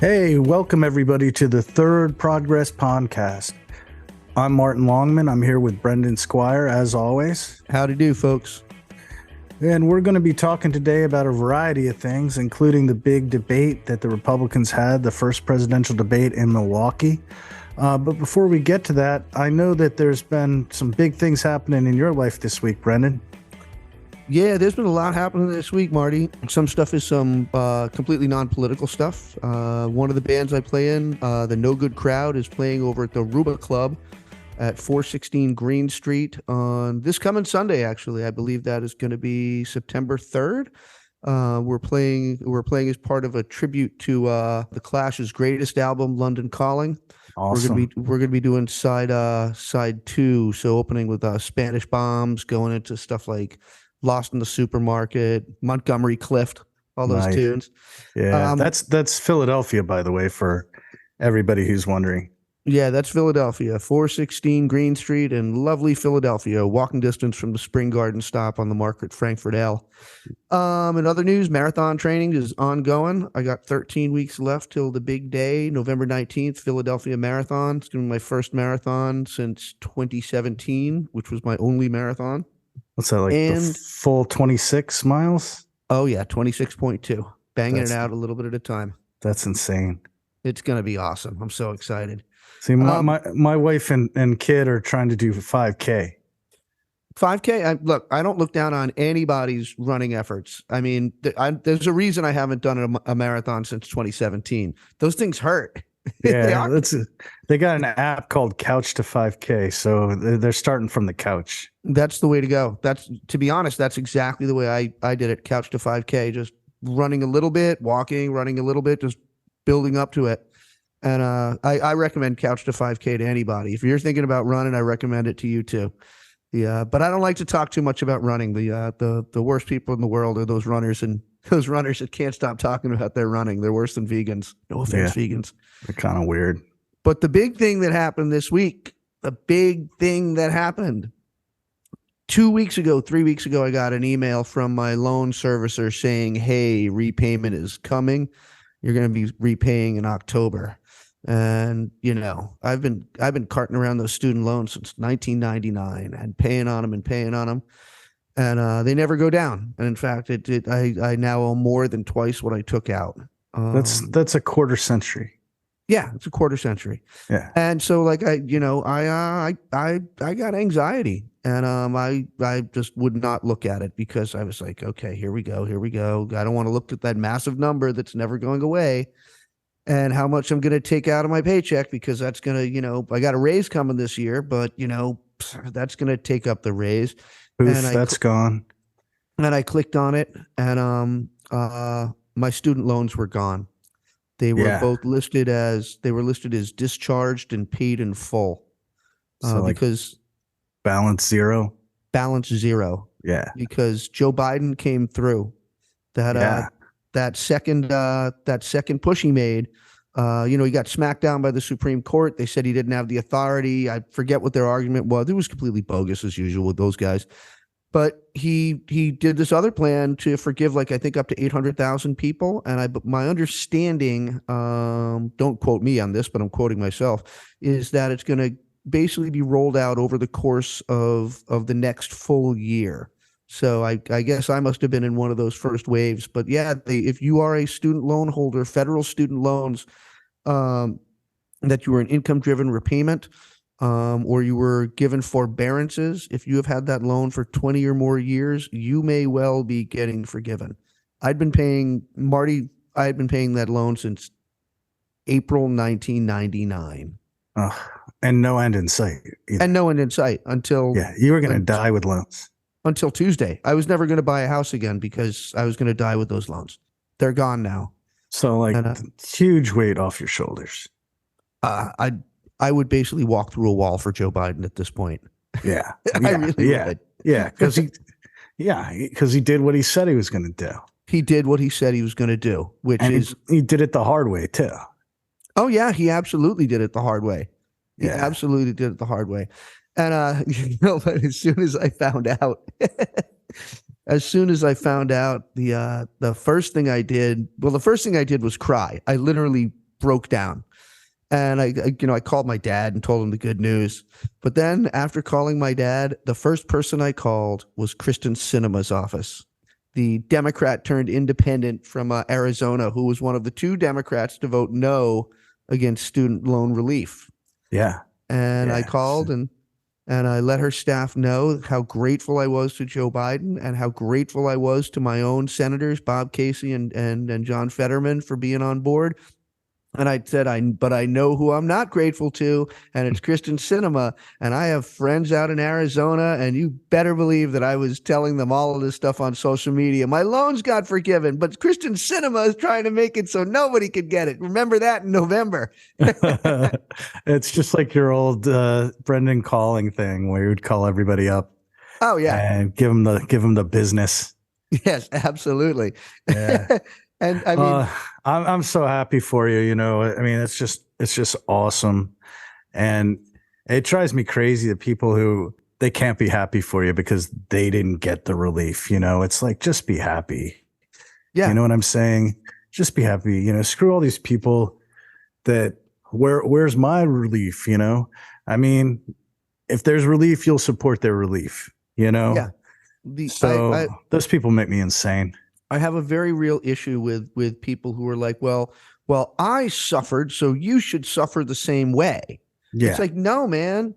Hey, welcome everybody to the third Progress Pondcast. I'm Martin Longman. I'm here with Brendan Squire, as always. Howdy do, folks. And we're going to be talking today about a variety of things, including the big debate that the Republicans had, the first presidential debate in Milwaukee. But before we get to that, I know that there's been some big things happening in your life this week, Brendan. Yeah, there's been a lot happening this week, Marty. Some stuff is some completely non-political stuff. One of the bands I play in, the No Good Crowd, is playing over at the Ruba Club at 416 Green Street on this coming Sunday. Actually, I believe that is going to be September 3rd. We're playing as part of a tribute to the Clash's greatest album, London Calling. Awesome. We're gonna be doing side two, so opening with Spanish Bombs, going into stuff like Lost in the Supermarket, Montgomery Clift, all those Nice. tunes. Yeah, that's Philadelphia, by the way, for everybody who's wondering. Yeah, that's Philadelphia, 416 Green Street in lovely Philadelphia, walking distance from the Spring Garden stop on the Market Frankfurt L. In other news, marathon training is ongoing. I got 13 weeks left till the big day, November 19th, Philadelphia Marathon. It's going to be my first marathon since 2017, which was my only marathon. What's that, like the full 26 miles? Oh, yeah, 26.2. Banging it out a little bit at a time. That's insane. It's going to be awesome. I'm so excited. See, my wife and kid are trying to do 5K. 5K, I don't look down on anybody's running efforts. I mean, there's a reason I haven't done a marathon since 2017. Those things hurt. Yeah, they got an app called Couch to 5K, so they're starting from the couch. That's the way to go. To be honest, that's exactly the way I did it. Couch to 5K, just running a little bit, walking, running a little bit, just building up to it. And I recommend Couch to 5K to anybody. If you're thinking about running, I recommend it to you too. Yeah, but I don't like to talk too much about running. The worst people in the world are those runners that can't stop talking about their running. They're worse than vegans. No offense, vegans. They're kind of weird. But the big thing that happened this week, 2 weeks ago, 3 weeks ago, I got an email from my loan servicer saying, "Hey, repayment is coming. You're going to be repaying in October." And, I've been carting around those student loans since 1999 and paying on them. And they never go down. And in fact, I now owe more than twice what I took out. That's a quarter century. Yeah, it's a quarter century. Yeah. And so I got anxiety, and I just would not look at it because I was like, okay, here we go. I don't want to look at that massive number that's never going away and how much I'm going to take out of my paycheck, because that's going to, I got a raise coming this year, but that's going to take up the raise. That's gone. And I clicked on it, and my student loans were gone. They were both listed as discharged and paid in full. Because balance zero. Yeah. Because Joe Biden came through. That second push he made, he got smacked down by the Supreme Court. They said he didn't have the authority. I forget what their argument was. It was completely bogus as usual with those guys. But he did this other plan to forgive, I think up to 800,000 people. And my understanding, don't quote me on this, but I'm quoting myself, is that it's going to basically be rolled out over the course of the next full year. So I guess I must have been in one of those first waves. But yeah, if you are a student loan holder, federal student loans, that you were an income-driven repayment, or you were given forbearances, if you have had that loan for 20 or more years, you may well be getting forgiven. I had been paying that loan since April 1999. And no end in sight. Either. And no end in sight until... Yeah, you were going to die with loans. Until Tuesday. I was never going to buy a house again because I was going to die with those loans. They're gone now. So huge weight off your shoulders. I would basically walk through a wall for Joe Biden at this point. Yeah. I really would. Yeah. Because he did what he said he was going to do. He did what he said he was going to do, he did it the hard way too. Oh yeah, he absolutely did it the hard way. Yeah. He absolutely did it the hard way. And as soon as I found out, the first thing I did was cry. I literally broke down. And I called my dad and told him the good news. But then after calling my dad, the first person I called was Kristen Sinema's office, the Democrat turned independent from Arizona, who was one of the 2 Democrats to vote no against student loan relief. Yeah. And I called and I let her staff know how grateful I was to Joe Biden and how grateful I was to my own senators, Bob Casey and John Fetterman, for being on board. And I said, but I know who I'm not grateful to, and it's Kristen Sinema. And I have friends out in Arizona, and you better believe that I was telling them all of this stuff on social media. My loans got forgiven, but Kristen Sinema is trying to make it so nobody could get it. Remember that in November. It's just like your old Brendan calling thing where you would call everybody up. Oh, yeah. And give them the business. Yes, absolutely. Yeah. And I mean, I'm so happy for you. I mean, it's just awesome. And it drives me crazy that people who they can't be happy for you because they didn't get the relief. It's like, just be happy. Yeah. You know what I'm saying? Just be happy. Screw all these people that where's my relief? I mean, if there's relief, you'll support their relief, Yeah. Those people make me insane. I have a very real issue with people who are like, well, I suffered, so you should suffer the same way. Yeah. It's like, no, man.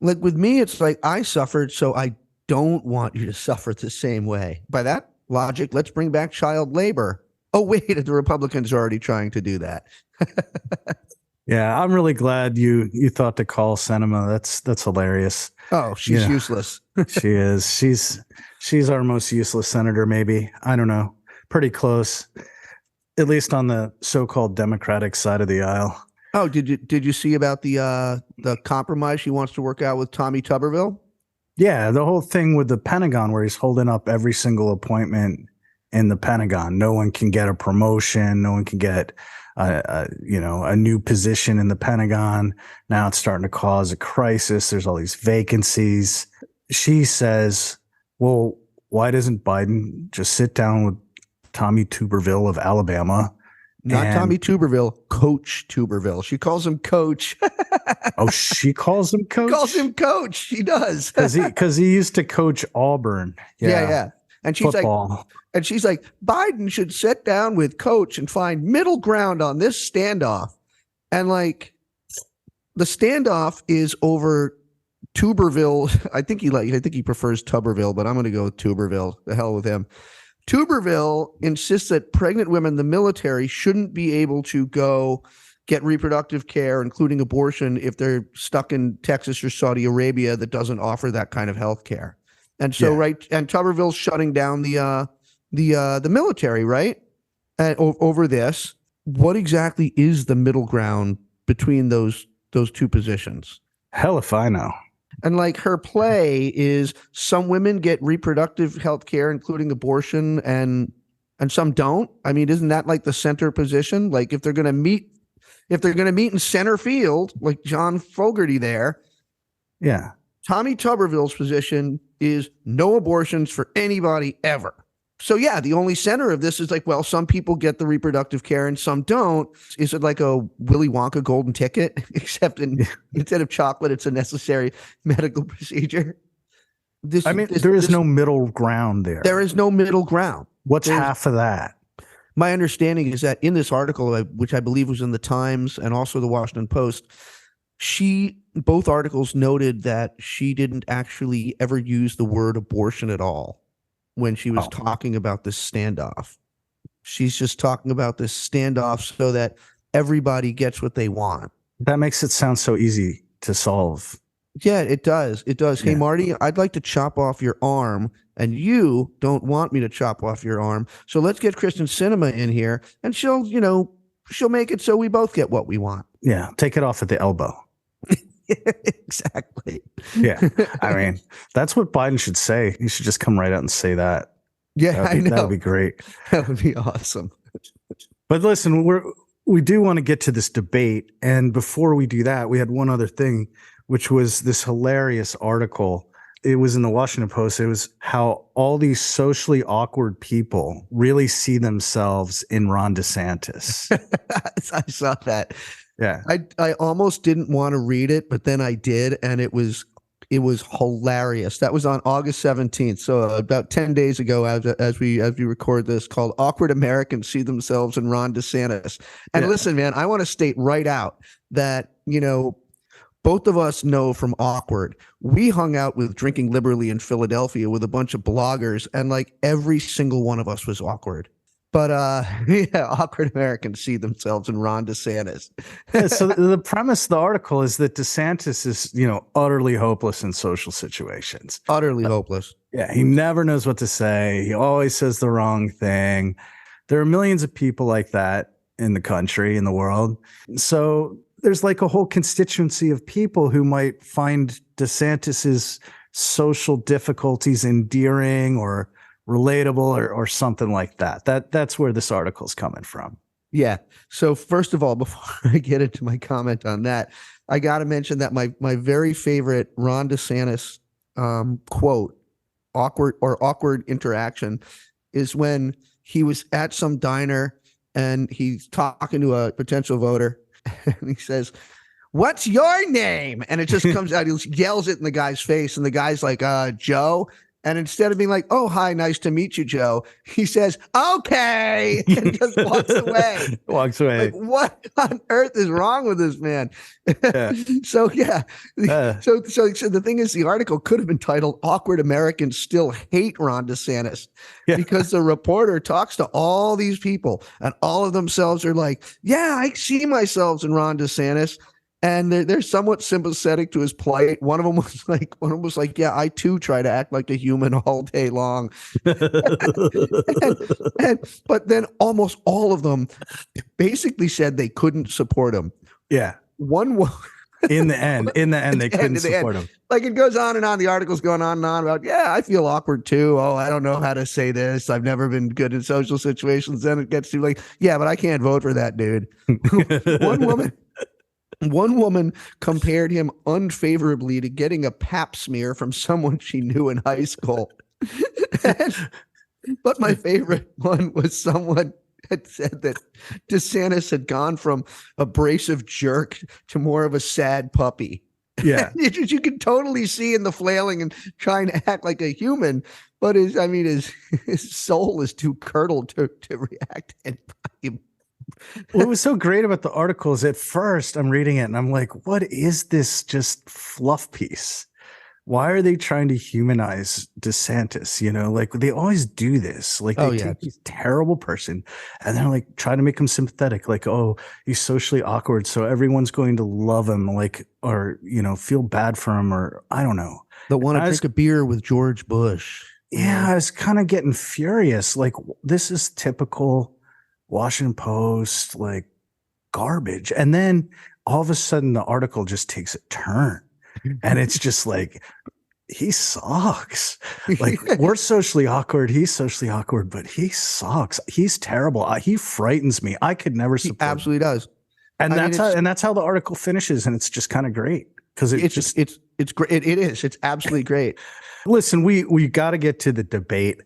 Like with me, it's like, I suffered, so I don't want you to suffer the same way. By that logic, let's bring back child labor. Oh, wait, the Republicans are already trying to do that. Yeah, I'm really glad you thought to call Sinema. That's hilarious. Oh, she's useless. She is. She's our most useless senator, maybe. I don't know. Pretty close, at least on the so-called Democratic side of the aisle. Oh, did you see about the compromise she wants to work out with Tommy Tuberville? Yeah, the whole thing with the Pentagon, where he's holding up every single appointment in the Pentagon. No one can get a promotion. No one can get a new position in the Pentagon. Now it's starting to cause a crisis. There's all these vacancies. She says, well, why doesn't Biden just sit down with Tommy Tuberville of Alabama? Not Tommy Tuberville, Coach Tuberville. She calls him Coach. Oh, she calls him Coach? Calls him Coach. She does. Because he used to coach Auburn. Yeah. And she's Football. like, Biden should sit down with Coach and find middle ground on this standoff. And like, the standoff is over Tuberville. I think he prefers Tuberville, but I'm going to go with Tuberville. The hell with him. Tuberville insists that pregnant women in the military shouldn't be able to go get reproductive care, including abortion, if they're stuck in Texas or Saudi Arabia that doesn't offer that kind of health care. And so, and Tuberville's shutting down the military, right? And over this, what exactly is the middle ground between those 2 positions? Hell if I know. And like, her play is some women get reproductive health care, including abortion, and some don't. I mean, isn't that like the center position? Like, if they're going to meet in center field, like John Fogerty there. Yeah. Tommy Tuberville's position is no abortions for anybody ever. So yeah, the only center of this is like, well, some people get the reproductive care and some don't. Is it like a Willy Wonka golden ticket, except instead of chocolate, it's a necessary medical procedure? There is no middle ground there. There is no middle ground. What's half of that? My understanding is that in this article, which I believe was in the Times and also the Washington Post, both articles noted that she didn't actually ever use the word abortion at all when she was talking about this standoff. She's just talking about this standoff so that everybody gets what they want. That makes it sound so easy to solve. Yeah, it does. It does. Yeah. Hey, Marty, I'd like to chop off your arm, and you don't want me to chop off your arm. So let's get Kristen Sinema in here, and she'll make it so we both get what we want. Yeah, take it off at the elbow. Exactly. Yeah. I mean, that's what Biden should say. He should just come right out and say that. Yeah, I know. That would be great. That would be awesome. But listen, we do want to get to this debate. And before we do that, we had one other thing, which was this hilarious article it was in the Washington Post. It was how all these socially awkward people really see themselves in Ron DeSantis. I saw that. Yeah. I almost didn't want to read it, but then I did, and it was hilarious. That was on August 17th, so about 10 days ago, as we record this, called "Awkward Americans See Themselves in Ron DeSantis." And listen, man, I want to state right out that, you know, both of us know from Awkward, we hung out with Drinking Liberally in Philadelphia with a bunch of bloggers, and like every single one of us was awkward. But yeah, awkward Americans see themselves in Ron DeSantis. So the premise of the article is that DeSantis is, you know, utterly hopeless in social situations. Utterly hopeless. Yeah, he never knows what to say. He always says the wrong thing. There are millions of people like that in the country, in the world. So there's like a whole constituency of people who might find DeSantis's social difficulties endearing or relatable or something like that. That's where this article's coming from. Yeah. So first of all, before I get into my comment on that, I got to mention that my very favorite Ron DeSantis quote, awkward interaction, is when he was at some diner and he's talking to a potential voter and he says, "What's your name?" And it just comes out, he yells it in the guy's face, and the guy's like, Joe. And instead of being like, "Oh, hi, nice to meet you, Joe," he says, "Okay," and just walks away. Walks away. Like, what on earth is wrong with this man? Yeah. So yeah. So the thing is, the article could have been titled "Awkward Americans Still Hate Ron DeSantis," because the reporter talks to all these people, and all of themselves are like, "Yeah, I see myself in Ron DeSantis." And they're somewhat sympathetic to his plight. One of them was like, "Yeah, I too try to act like a human all day long." But then almost all of them basically said they couldn't support him. Yeah. In the end, they couldn't support him. Like, it goes on and on. The article's going on and on about, "Yeah, I feel awkward too. Oh, I don't know how to say this. I've never been good in social situations." Then it gets to like, "Yeah, but I can't vote for that dude." One woman compared him unfavorably to getting a pap smear from someone she knew in high school. But my favorite one was someone had said that DeSantis had gone from abrasive jerk to more of a sad puppy. Yeah. You can totally see in the flailing and trying to act like a human, but his soul is too curdled to react to anybody. What was so great about the article is at first I'm reading it and I'm like, what is this just fluff piece? Why are they trying to humanize DeSantis? You know, like they always do this. Like they take this terrible person and they're like trying to make him sympathetic. Like, oh, he's socially awkward, so everyone's going to love him, like, or, you know, feel bad for him, or I don't know. That want to drink a beer with George Bush. Yeah, I was kind of getting furious. Like, this is typical Washington Post, like, garbage. And then all of a sudden the article just takes a turn and it's just like, he sucks. Like, we're socially awkward. He's socially awkward, but he sucks. He's terrible. He frightens me. I could never support him. Absolutely does. And that's how the article finishes. And it's just kind of great because it's great. It is. It's absolutely great. Listen, we got to get to the debate.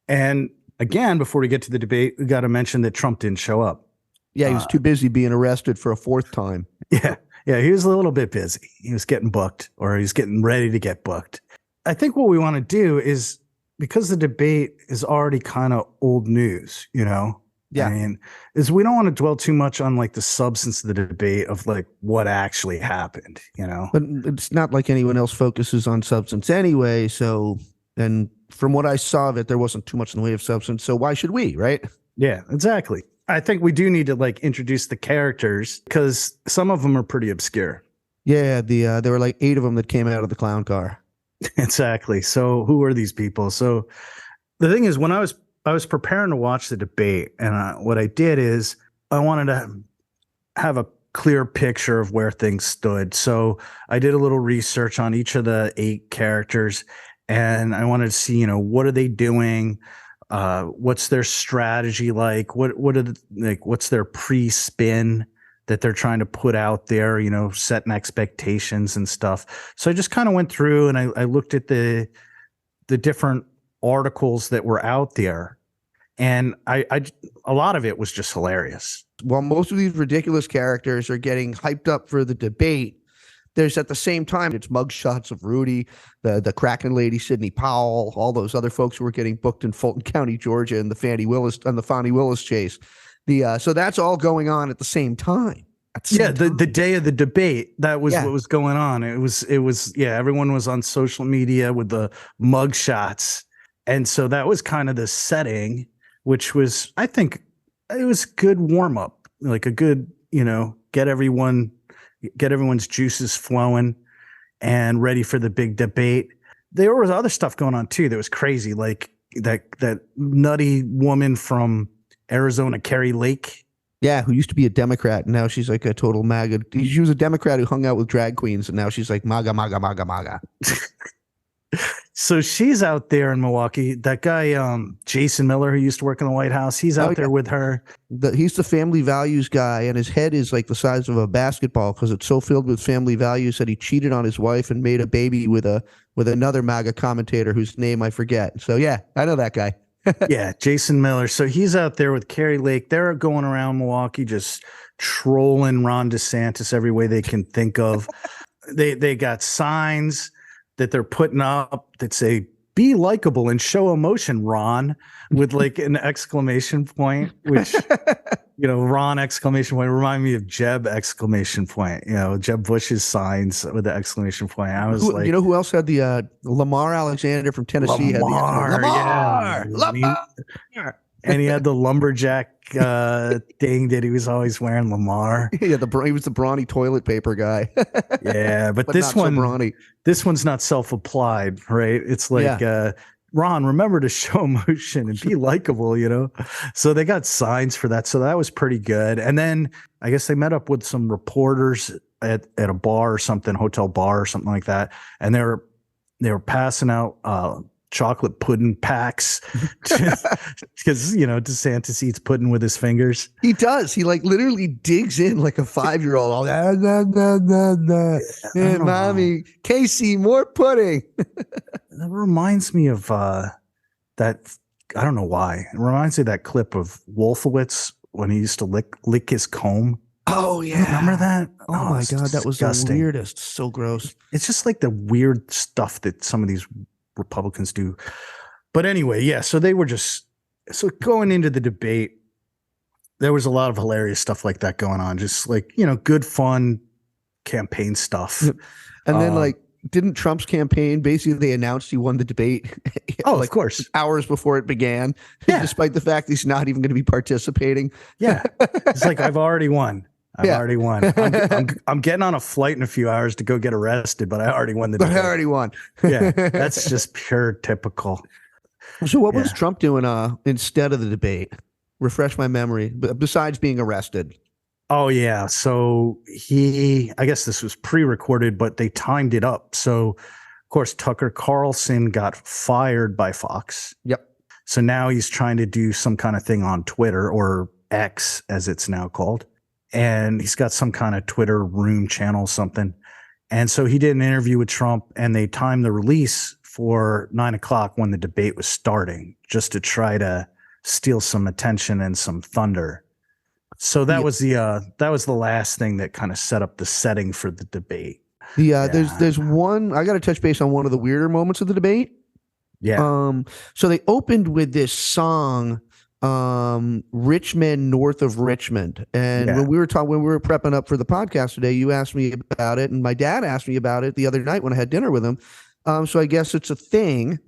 And again, before we get to the debate, we got to mention that Trump didn't show up. Yeah, he was too busy being arrested for a fourth time. Yeah, he was a little bit busy. He was getting booked, or he's getting ready to get booked. I think what we want to do is, because the debate is already kind of old news, you know? Yeah. I mean, is we don't want to dwell too much on like the substance of the debate of like what actually happened, you know? But it's not like anyone else focuses on substance anyway. So, and from what I saw of it, there wasn't too much in the way of substance. So why should we, right? Yeah, exactly. I think we do need to like introduce the characters because some of them are pretty obscure. Yeah, there were like 8 of them that came out of the clown car. Exactly. So who are these people? So the thing is, when I was preparing to watch the debate, and what I did is I wanted to have a clear picture of where things stood. So I did a little research on each of the 8 characters, and I wanted to see, you know, what are they doing? What's their strategy like? What's their pre-spin that they're trying to put out there, setting expectations and stuff. So I just kind of went through and I looked at the different articles that were out there, and I a lot of it was just hilarious. While most of these ridiculous characters are getting hyped up for the debate, there's at the same time, it's mugshots of Rudy, the Kraken lady, Sidney Powell, all those other folks who were getting booked in Fulton County, Georgia, and the Fani Willis chase. So that's all going on at the same time. The day of the debate, that was what was going on. It was everyone was on social media with the mugshots, and so that was kind of the setting, which was, I think, it was a good warm up, like a good, get everyone's juices flowing and ready for the big debate. There was other stuff going on too that was crazy, like that nutty woman from Arizona, Carrie Lake. Yeah, who used to be a Democrat, and now she's like a total MAGA. She was a Democrat who hung out with drag queens, and now she's like MAGA, MAGA, MAGA, MAGA. So she's out there in Milwaukee. That guy, Jason Miller, who used to work in the White House, he's out there with her. He's the family values guy, and his head is like the size of a basketball because it's so filled with family values that he cheated on his wife and made a baby with another MAGA commentator whose name I forget. So yeah, I know that guy. Yeah, Jason Miller. So he's out there with Carrie Lake. They're going around Milwaukee just trolling Ron DeSantis every way they can think of. They got signs that they're putting up that say, "Be likable and show emotion, Ron," with like an exclamation point, which, Ron exclamation point remind me of Jeb exclamation point, Jeb Bush's signs with the exclamation point. I was like, who else had the Lamar Alexander from Tennessee? Lamar. And he had the lumberjack thing that he was always wearing, Lamar. Yeah, he was the brawny toilet paper guy. Yeah, but this one, this one's not self-applied, right? It's like, Ron, remember to show emotion and be likable, So they got signs for that. So that was pretty good. And then I guess they met up with some reporters at a bar or something, hotel bar or something like that. And they were passing out chocolate pudding packs because DeSantis eats pudding with his fingers. He does. He like literally digs in like a 5-year-old. Hey, mommy, Casey, more pudding. That reminds me of that. I don't know why. It reminds me of that clip of Wolfowitz when he used to lick his comb. Oh yeah, remember that? Oh my god, that was disgusting. The weirdest. So gross. It's just like the weird stuff that some of these Republicans do. But anyway, yeah, so they were going into the debate, there was a lot of hilarious stuff like that going on, just like, good fun campaign stuff. And then didn't Trump's campaign basically, they announced he won the debate of course, hours before it began, despite the fact he's not even going to be participating. Yeah, it's like, I've already won. I've already won. I'm getting on a flight in a few hours to go get arrested, but I already won the debate. I already won. Yeah, that's just pure typical. So what was Trump doing instead of the debate? Refresh my memory, besides being arrested. Oh, yeah. So I guess this was pre-recorded, but they timed it up. So, of course, Tucker Carlson got fired by Fox. Yep. So now he's trying to do some kind of thing on Twitter, or X as it's now called. And he's got some kind of Twitter room channel, something. And so he did an interview with Trump, and they timed the release for 9:00 when the debate was starting, just to try to steal some attention and some thunder. So that was the last thing that kind of set up the setting for the debate. There's one, I got to touch base on one of the weirder moments of the debate. Yeah. So they opened with this song, Rich Men North of Richmond. And when we were prepping up for the podcast today, you asked me about it, and my dad asked me about it the other night when I had dinner with him. So I guess it's a thing.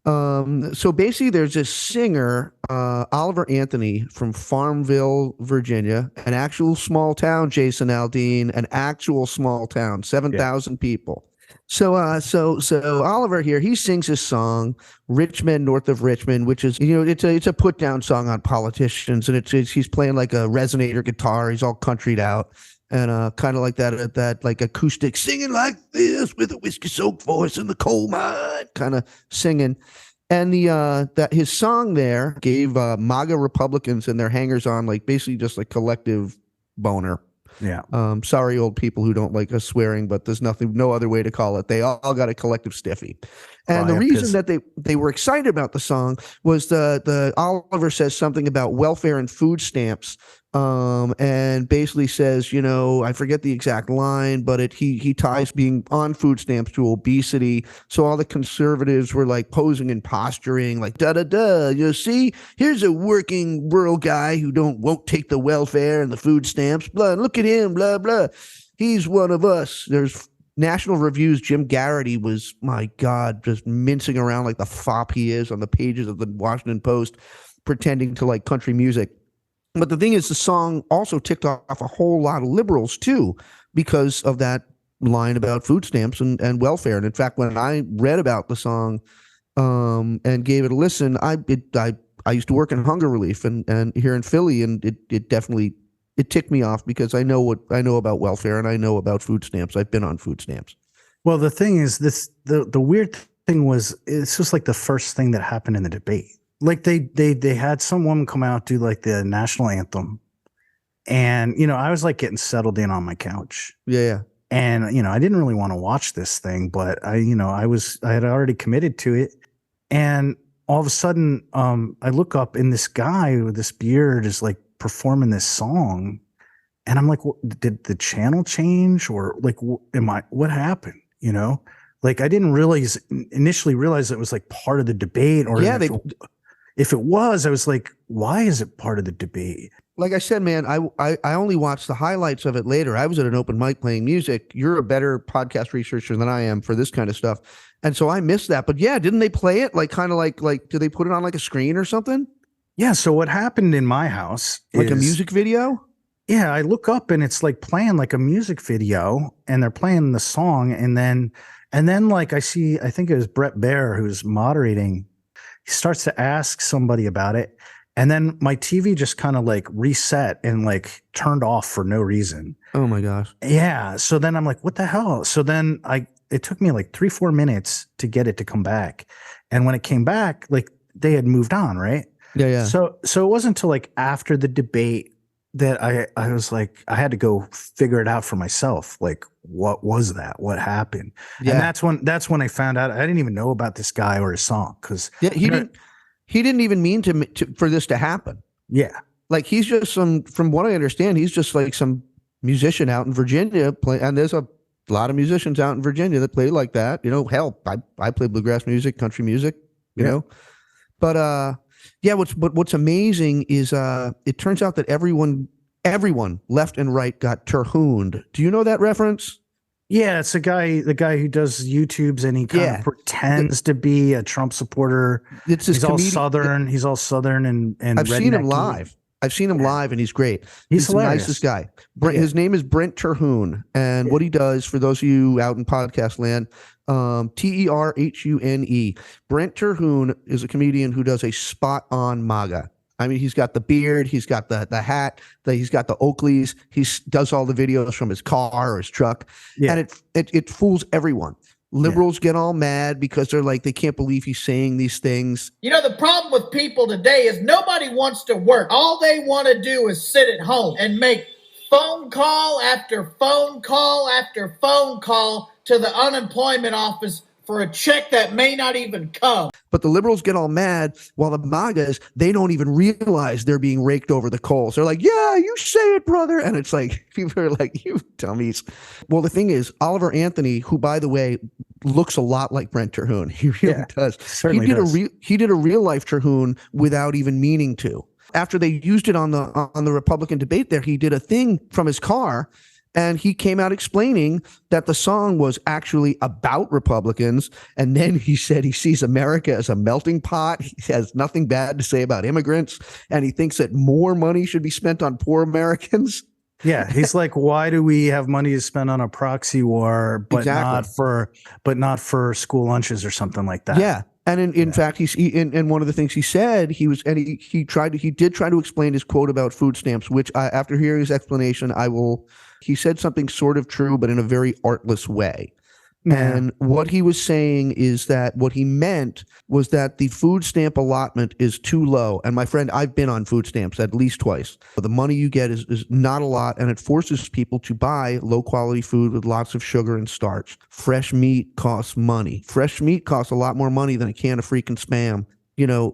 So basically there's this singer, Oliver Anthony from Farmville, Virginia, an actual small town, Jason Aldean, an actual small town, 7,000 people. So Oliver here, he sings his song, Rich Men North of Richmond, which is, it's a put down song on politicians. And he's playing like a resonator guitar. He's all countryed out. And kind of like that like acoustic singing like this with a whiskey soaked voice in the coal mine kind of singing. And that his song there gave MAGA Republicans and their hangers on like basically just like collective boner. Yeah. Sorry, old people who don't like us swearing, but there's no other way to call it. They all got a collective stiffy. And the reason that they were excited about the song was the Oliver says something about welfare and food stamps, and basically says, I forget the exact line, but he ties being on food stamps to obesity. So all the conservatives were like posing and posturing, like see, here's a working rural guy who won't take the welfare and the food stamps. Blah, look at him, blah blah. He's one of us. There's National Review's Jim Garrity was, my God, just mincing around like the fop he is on the pages of the Washington Post, pretending to like country music. But the thing is, the song also ticked off a whole lot of liberals too, because of that line about food stamps and welfare. And in fact, when I read about the song and gave it a listen, I used to work in hunger relief and here in Philly, and it definitely ticked me off because I know about welfare and I know about food stamps. I've been on food stamps. Well, the thing is, the weird thing was, it's just like the first thing that happened in the debate. Like they had some woman come out, do like the national anthem, and I was like getting settled in on my couch. Yeah. And I didn't really want to watch this thing, but I had already committed to it, and all of a sudden, I look up and this guy with this beard is like performing this song, and I'm like, did the channel change, or like, what happened? Like I didn't initially realize it was like part of the debate, or if it was, I was like, why is it part of the debate? Like I said, man, I only watched the highlights of it later. I was at an open mic playing music. You're a better podcast researcher than I am for this kind of stuff. And so I missed that. But yeah, didn't they play it? Like kind of like did they put it on like a screen or something? Yeah. So what happened in my house like a music video? Yeah. I look up and it's like playing like a music video, and they're playing the song. And then like I think it was Brett Baer who's moderating. He starts to ask somebody about it. And then my TV just kind of like reset and like turned off for no reason. Oh my gosh. Yeah. So then I'm like, what the hell? So then it took me like 3-4 minutes to get it to come back. And when it came back, like they had moved on. Right. Yeah. So it wasn't until like after the debate that I was like, I had to go figure it out for myself. Like, what was that? What happened? Yeah. And that's when I found out. I didn't even know about this guy or his song, because he didn't even mean for this to happen. Yeah. Like he's just from what I understand, he's just like some musician out in Virginia and there's a lot of musicians out in Virginia that play like that. Hell, I play bluegrass music, country music, you know. But what's amazing is it turns out that everyone left and right got Terhuned. Do you know that reference? Yeah, it's the guy who does YouTubes, and he kind of pretends to be a Trump supporter. He's all Southern. He's all Southern and I've seen him live. And he's great. He's the nicest guy. His name is Brent Terhune, and what he does, for those of you out in podcast land, Terhune. Brent Terhune is a comedian who does a spot on MAGA. I mean, he's got the beard, he's got the hat, he's got the Oakleys, he does all the videos from his car or his truck, and it fools everyone. Liberals get all mad because they're like, they can't believe he's saying these things. The problem with people today is nobody wants to work. All they want to do is sit at home and make phone call after phone call after phone call to the unemployment office for a check that may not even come. But the liberals get all mad, while the MAGAs, they don't even realize they're being raked over the coals. They're like, yeah, you say it, brother. And it's like, people are like, you dummies. Well, the thing is, Oliver Anthony, who, by the way, looks a lot like Brent Terhune. He really does. He did a real life Terhune without even meaning to. After they used it on the Republican debate there, he did a thing from his car, and he came out explaining that the song was actually about Republicans. And then he said he sees America as a melting pot. He has nothing bad to say about immigrants. And he thinks that more money should be spent on poor Americans. Yeah. He's like, why do we have money to spend on a proxy war, but not for school lunches or something like that? Yeah. And in fact, and one of the things he said, he did try to explain his quote about food stamps, which after hearing his explanation, he said something sort of true, but in a very artless way. And what he was saying is that what he meant was that the food stamp allotment is too low. And my friend, I've been on food stamps at least twice. But the money you get is not a lot, and it forces people to buy low quality food with lots of sugar and starch. Fresh meat costs money. Fresh meat costs a lot more money than a can of freaking Spam.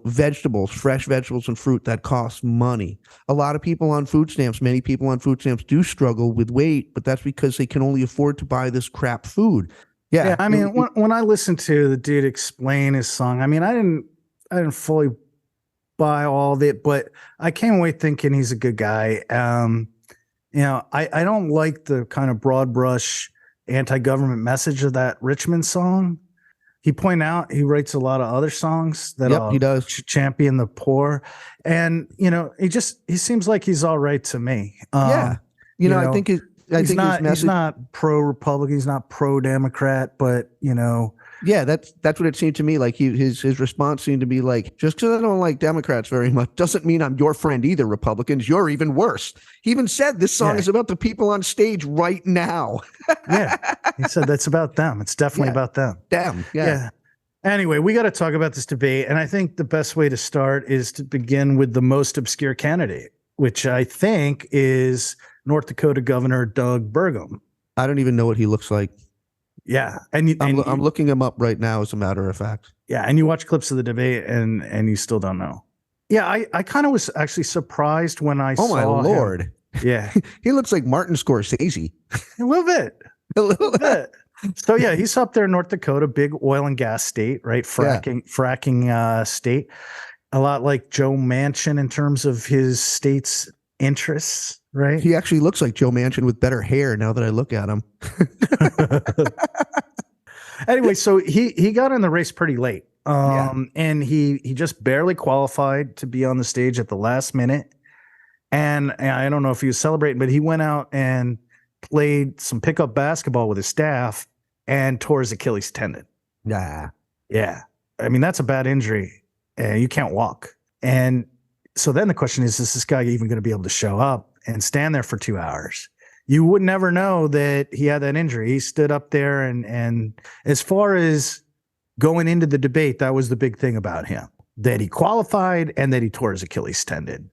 Vegetables, fresh vegetables and fruit, that costs money. A lot of people on food stamps, many people on food stamps do struggle with weight, but that's because they can only afford to buy this crap food. Yeah, I mean, when I listened to the dude explain his song, I mean, I didn't fully buy all of it, but I came away thinking he's a good guy. I don't like the kind of broad brush anti-government message of that Richmond song. He pointed out he writes a lot of other songs that he does champion the poor, and he seems like he's all right to me. I think he's not pro-Republican, he's not pro-Democrat, but yeah, that's what it seemed to me like. His response seemed to be like, just because I don't like Democrats very much doesn't mean I'm your friend either, Republicans. You're even worse. He even said this song is about the people on stage right now. Yeah, he said that's about them. It's definitely about them. Them. Yeah. Anyway, we got to talk about this debate, and I think the best way to start is to begin with the most obscure candidate, which I think is North Dakota Governor Doug Burgum. I don't even know what he looks like. Yeah, I'm looking him up right now, as a matter of fact. Yeah, and you watch clips of the debate, and you still don't know. Yeah, I kind of was actually surprised when I saw him. Oh my Lord! Him. Yeah, he looks like Martin Scorsese. A little bit. So yeah, he's up there in North Dakota, big oil and gas state, right? Fracking state. A lot like Joe Manchin in terms of his state's interests. Right. He actually looks like Joe Manchin with better hair now that I look at him. Anyway, so he got in the race pretty late. And he just barely qualified to be on the stage at the last minute. And I don't know if he was celebrating, but he went out and played some pickup basketball with his staff and tore his Achilles tendon. Nah. Yeah. I mean, that's a bad injury. You can't walk. And so then the question is this guy even going to be able to show up and stand there for 2 hours? You would never know that he had that injury. He stood up there, and as far as going into the debate, that was the big thing about him, that he qualified and that he tore his Achilles tendon.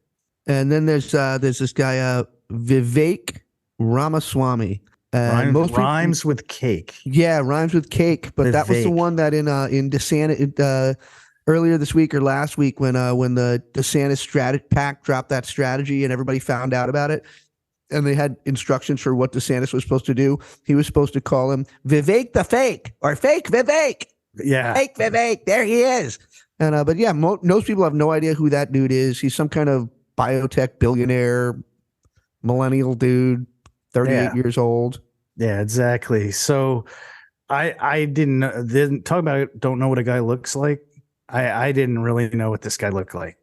And then there's this guy, Vivek Ramaswamy. Rhymes with cake. Yeah, rhymes with cake. But that was the one that in DeSantis earlier this week or last week when the DeSantis PAC dropped that strategy and everybody found out about it, and they had instructions for what DeSantis was supposed to do. He was supposed to call him Vivek the Fake, or Fake Vivek. Yeah, Fake Vivek. There he is. And but yeah, most people have no idea who that dude is. He's some kind of biotech billionaire, millennial dude, 38 years old. Yeah, exactly. So I didn't talk about it. Don't know what a guy looks like. I didn't really know what this guy looked like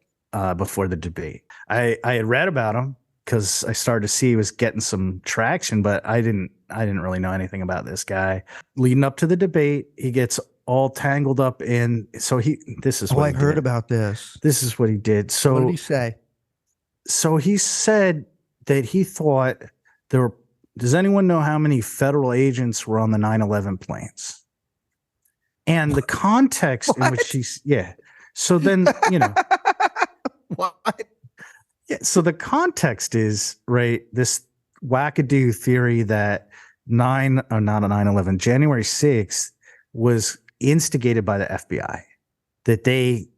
before the debate. I had read about him because I started to see he was getting some traction, but I didn't really know anything about this guy. Leading up to the debate, he gets all tangled up in. So this is what I heard about this. This is what he did. So what did he say? So he said that he thought there were. Does anyone know how many federal agents were on the 9/11 planes? And the context in which So then, what? Yeah. So the context is, right, this wackadoo theory that January 6th was instigated by the FBI, that they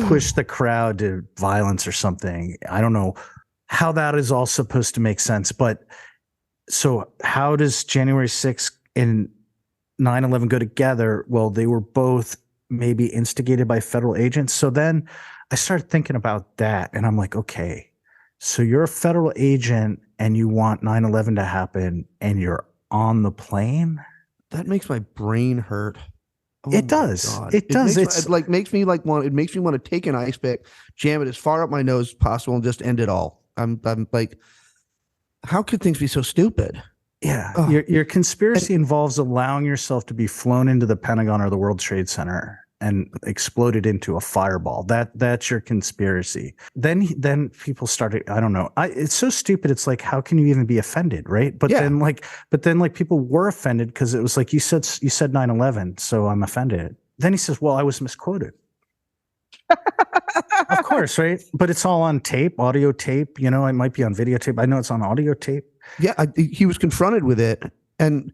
pushed the crowd to violence or something. I don't know how that is all supposed to make sense, but so how does January 6th and 9/11 go together? Well, they were both maybe instigated by federal agents. So then I started thinking about that, and I'm like, okay, so you're a federal agent and you want 9/11 to happen and you're on the plane? That makes my brain hurt. Oh, it does. God. It does. It makes me want to take an ice pick, jam it as far up my nose as possible, and just end it all. I'm like, how could things be so stupid? Yeah. Your conspiracy involves allowing yourself to be flown into the Pentagon or the World Trade Center and exploded into a fireball. That's your conspiracy. Then people started, I don't know. It's so stupid. It's like, how can you even be offended, right? But then people were offended because it was like, you said 9/11, so I'm offended. Then he says, well, I was misquoted. Of course, right? But it's all on tape, audio tape. It might be on videotape. I know it's on audio tape. Yeah, he was confronted with it. And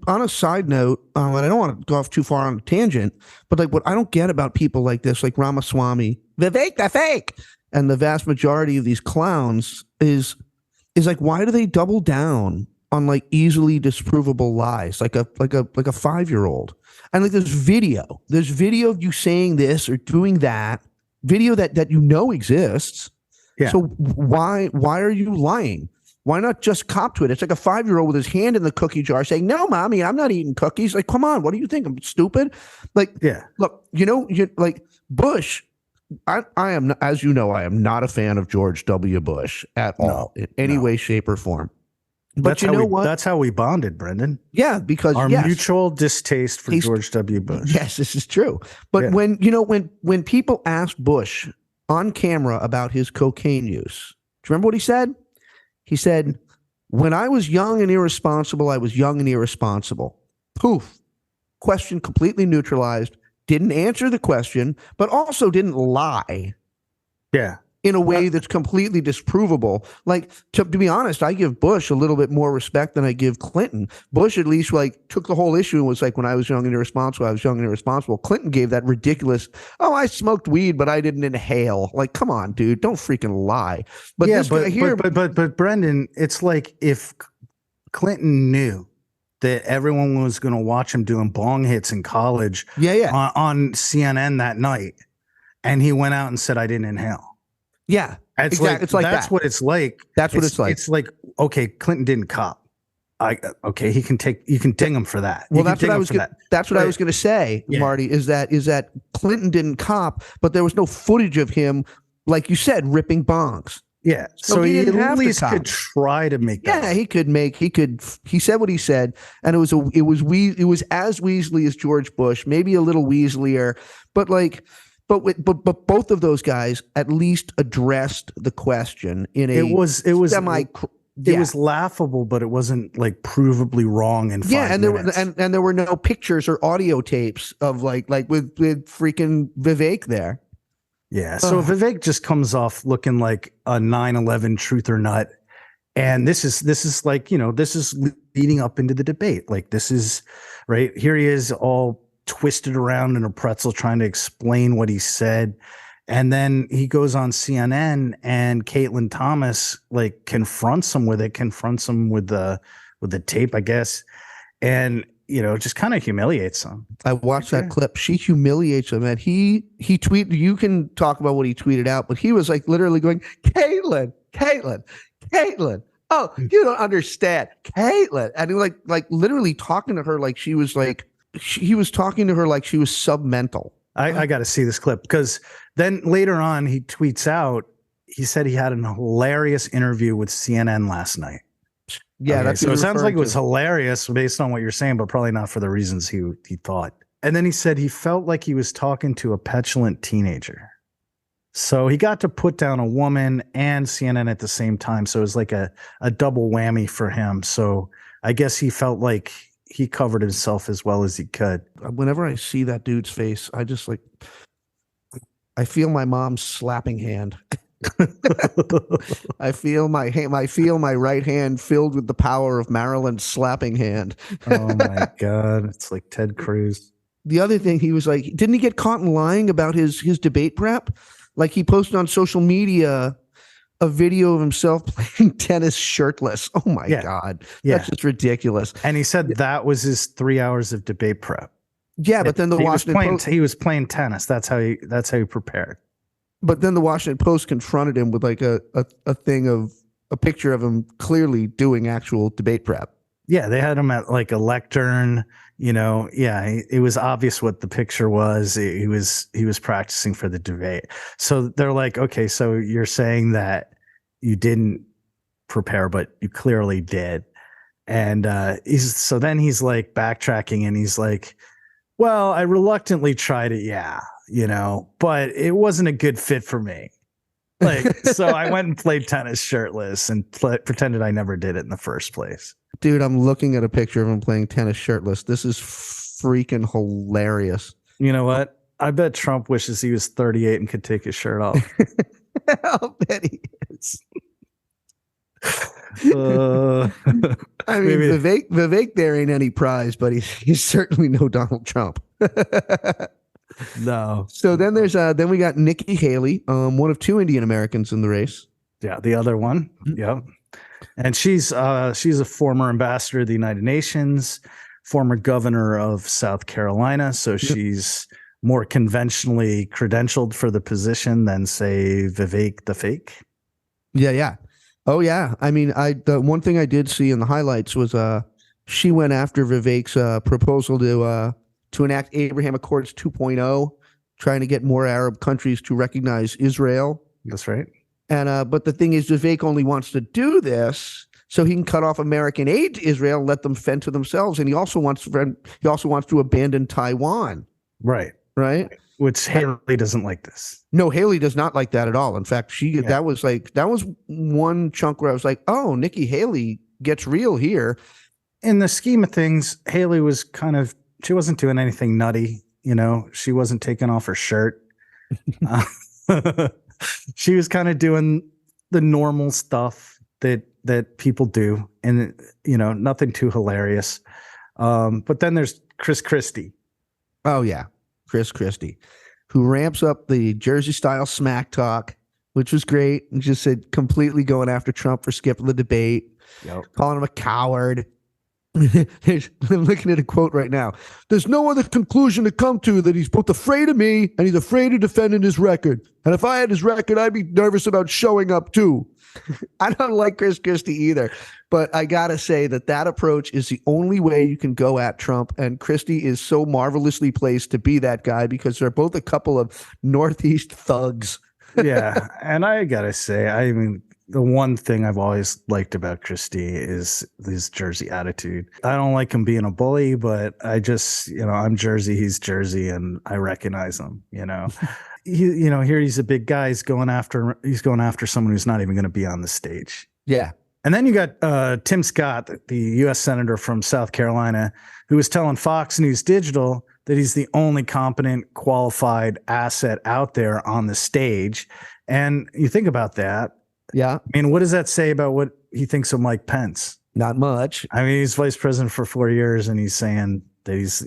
on a side note, and I don't want to go off too far on a tangent, but like what I don't get about people like this, like Ramaswamy, Vivek the fake, and the vast majority of these clowns is like, why do they double down on like easily disprovable lies, like a 5-year-old? And like there's video of you saying this or doing that, video that exists. Yeah. So why are you lying? Why not just cop to it? It's like a 5-year-old with his hand in the cookie jar saying, no, mommy, I'm not eating cookies. Like, come on. What do you think? I'm stupid. Like, yeah, look, like Bush, I am, as you know, I am not a fan of George W. Bush at all in any way, shape, or form. But you know what? That's how we bonded, Brendan. Yeah, because our mutual distaste for George W. Bush. Yes, this is true. But when people asked Bush on camera about his cocaine use, do you remember what he said? He said, when I was young and irresponsible, I was young and irresponsible. Poof. Question completely neutralized. Didn't answer the question, but also didn't lie. Yeah. In a way that's completely disprovable. Like, to be honest, I give Bush a little bit more respect than I give Clinton. Bush at least like took the whole issue and was like, when I was young and irresponsible, I was young and irresponsible. Clinton gave that ridiculous, I smoked weed, but I didn't inhale. Like, come on, dude, don't freaking lie. But yeah, but Brendan, it's like if Clinton knew that everyone was going to watch him doing bong hits in college on CNN that night, and he went out and said, I didn't inhale. Yeah, exactly. It's like that's what it's like. That's what it's like. It's like, okay, Clinton didn't cop. You can ding him for that. Well, that's what I was going to say, Marty, is that Clinton didn't cop, but there was no footage of him, like you said, ripping bongs. Yeah. So he at least could try to make that. Yeah, he said what he said, and it was as Weasley as George Bush, maybe a little Weasleyer, but like. But both of those guys at least addressed the question in a it was laughable, but it wasn't like provably wrong in 5 minutes. And there were no pictures or audio tapes of like with freaking Vivek there. Yeah, so Vivek just comes off looking like a 9/11 truth or nut, and this is like, this is leading up into the debate. Like, this is right here. He is all twisted around in a pretzel trying to explain what he said, and then he goes on CNN and Caitlin Thomas like confronts him with the tape, I guess, and just kind of humiliates him. I watched that clip. She humiliates him, and he tweeted. You can talk about what he tweeted out, but he was like literally going, Caitlin. Oh, you don't understand, Caitlin, and he like literally talking to her like she was like. He was talking to her like she was submental. I got to see this clip, because then later on he tweets out, he said he had an hilarious interview with CNN last night. Yeah, that's so it sounds like it was hilarious based on what you're saying, but probably not for the reasons he thought. And then he said he felt like he was talking to a petulant teenager. So he got to put down a woman and CNN at the same time. So it was like a double whammy for him. So I guess he felt like he covered himself as well as he could. Whenever I see that dude's face, I just I feel my mom's slapping hand. I feel my right hand filled with the power of Marilyn's slapping hand. Oh my God. It's like Ted Cruz. The other thing, he was like, didn't he get caught in lying about his debate prep? Like, he posted on social media a video of himself playing tennis shirtless. Oh my God. That's just ridiculous. And he said that was his 3 hours of debate prep. Yeah, but then the Washington Post, he was playing tennis. That's how he prepared. But then the Washington Post confronted him with like a thing of a picture of him clearly doing actual debate prep. Yeah, they had him at like a lectern, it was obvious what the picture was. He was practicing for the debate. So they're like, okay, so you're saying that you didn't prepare, but you clearly did. And then he's like backtracking, and he's like, Well, I reluctantly tried it, yeah, but it wasn't a good fit for me. So I went and played tennis shirtless and pretended I never did it in the first place. Dude, I'm looking at a picture of him playing tennis shirtless. This is freaking hilarious. You know what? I bet Trump wishes he was 38 and could take his shirt off. I'll bet he is. I mean, Vivek there ain't any prize, but he's certainly no Donald Trump. No. So then we got Nikki Haley, one of two Indian Americans in the race. Yeah, the other one. Yeah. And she's a former ambassador to the United Nations, former governor of South Carolina. So she's more conventionally credentialed for the position than, say, Vivek the fake. Yeah. Oh, yeah. I mean, the one thing I did see in the highlights was she went after Vivek's proposal to enact Abraham Accords 2.0, trying to get more Arab countries to recognize Israel. That's right. And but the thing is, Vivek only wants to do this so he can cut off American aid to Israel and let them fend to themselves. And he also wants to abandon Taiwan. Right. Which Haley doesn't like this. No, Haley does not like that at all. In fact, that was one chunk where I was like, oh, Nikki Haley gets real here. In the scheme of things, Haley was she wasn't doing anything nutty. She wasn't taking off her shirt. She was kind of doing the normal stuff that people do, and nothing too hilarious. But then there's Chris Christie. Oh yeah, Chris Christie, who ramps up the Jersey style smack talk, which was great, and just said completely going after Trump for skipping the debate, calling him a coward. I'm looking at a quote right now. There's no other conclusion to come to that he's both afraid of me and he's afraid of defending his record. And if I had his record, I'd be nervous about showing up too. I don't like Chris Christie either, but I got to say that approach is the only way you can go at Trump. And Christie is so marvelously placed to be that guy because they're both a couple of Northeast thugs. Yeah. And I got to say, I mean, the one thing I've always liked about Christie is his Jersey attitude. I don't like him being a bully, but I just, I'm Jersey, he's Jersey, and I recognize him, Here he's a big guy. He's going after someone who's not even going to be on the stage. Yeah. And then you got Tim Scott, the U.S. Senator from South Carolina, who was telling Fox News Digital that he's the only competent, qualified asset out there on the stage. And you think about that. Yeah. I mean, what does that say about what he thinks of Mike Pence? Not much. I mean, he's vice president for 4 years and he's saying that he's,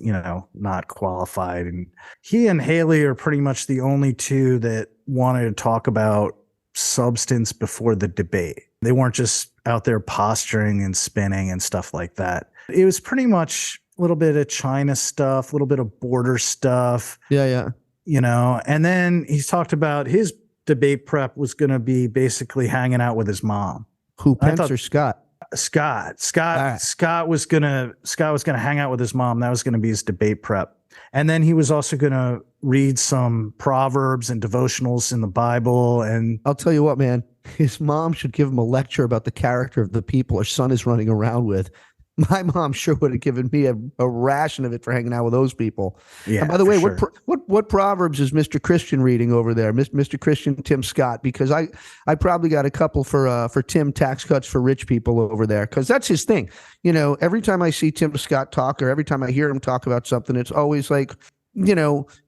not qualified. And he and Haley are pretty much the only two that wanted to talk about substance before the debate. They weren't just out there posturing and spinning and stuff like that. It was pretty much a little bit of China stuff, a little bit of border stuff. Yeah. And then he's talked about his debate prep was going to be basically hanging out with his mom. Who, Pence or Scott? Scott was going to hang out with his mom. That was going to be his debate prep. And then he was also going to read some proverbs and devotionals in the Bible. And I'll tell you what, man, his mom should give him a lecture about the character of the people her son is running around with. My mom sure would have given me a ration of it for hanging out with those people. Yeah. And by the way, sure. what proverbs is Mr. Christian reading over there, Mr. Christian Tim Scott? Because I probably got a couple for Tim tax cuts for rich people over there, because that's his thing. Every time I see Tim Scott talk or every time I hear him talk about something, it's always like,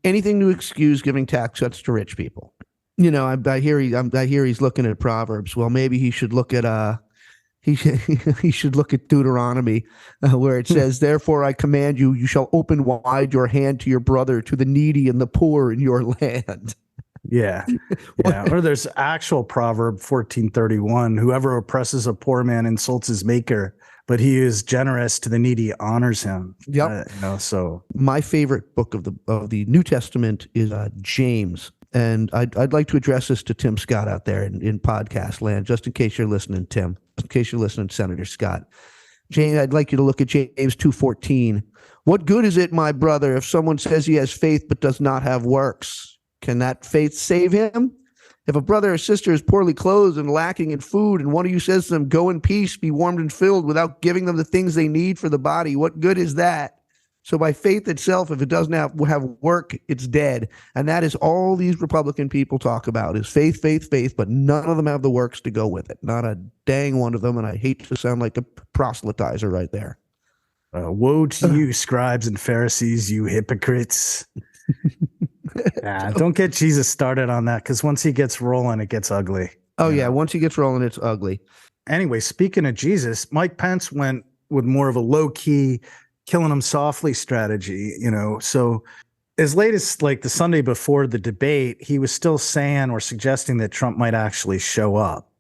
anything to excuse giving tax cuts to rich people. I hear he's looking at proverbs. Well, maybe he should look at He should look at Deuteronomy, where it says, "Therefore I command you, you shall open wide your hand to your brother, to the needy and the poor in your land." Yeah. Or there's actual proverb 14:31: "Whoever oppresses a poor man insults his maker, but he is generous to the needy honors him." Yep. So my favorite book of the New Testament is James. And I'd like to address this to Tim Scott out there in podcast land, just in case you're listening, Tim, in case you're listening, Senator Scott. James, I'd like you to look at James 2:14. "What good is it, my brother, if someone says he has faith but does not have works? Can that faith save him? If a brother or sister is poorly clothed and lacking in food, and one of you says to them, 'Go in peace, be warmed and filled,' without giving them the things they need for the body, what good is that? So by faith itself, if it doesn't have work, it's dead. And that is all these Republican people talk about is faith, faith, faith, but none of them have the works to go with it. Not a dang one of them. And I hate to sound like a proselytizer right there. Woe to you, scribes and Pharisees, you hypocrites. Don't get Jesus started on that, because once he gets rolling, it gets ugly. Oh, yeah. Once he gets rolling, it's ugly. Anyway, speaking of Jesus, Mike Pence went with more of a low-key, killing him softly strategy, So as late as like the Sunday before the debate, he was still saying or suggesting that Trump might actually show up.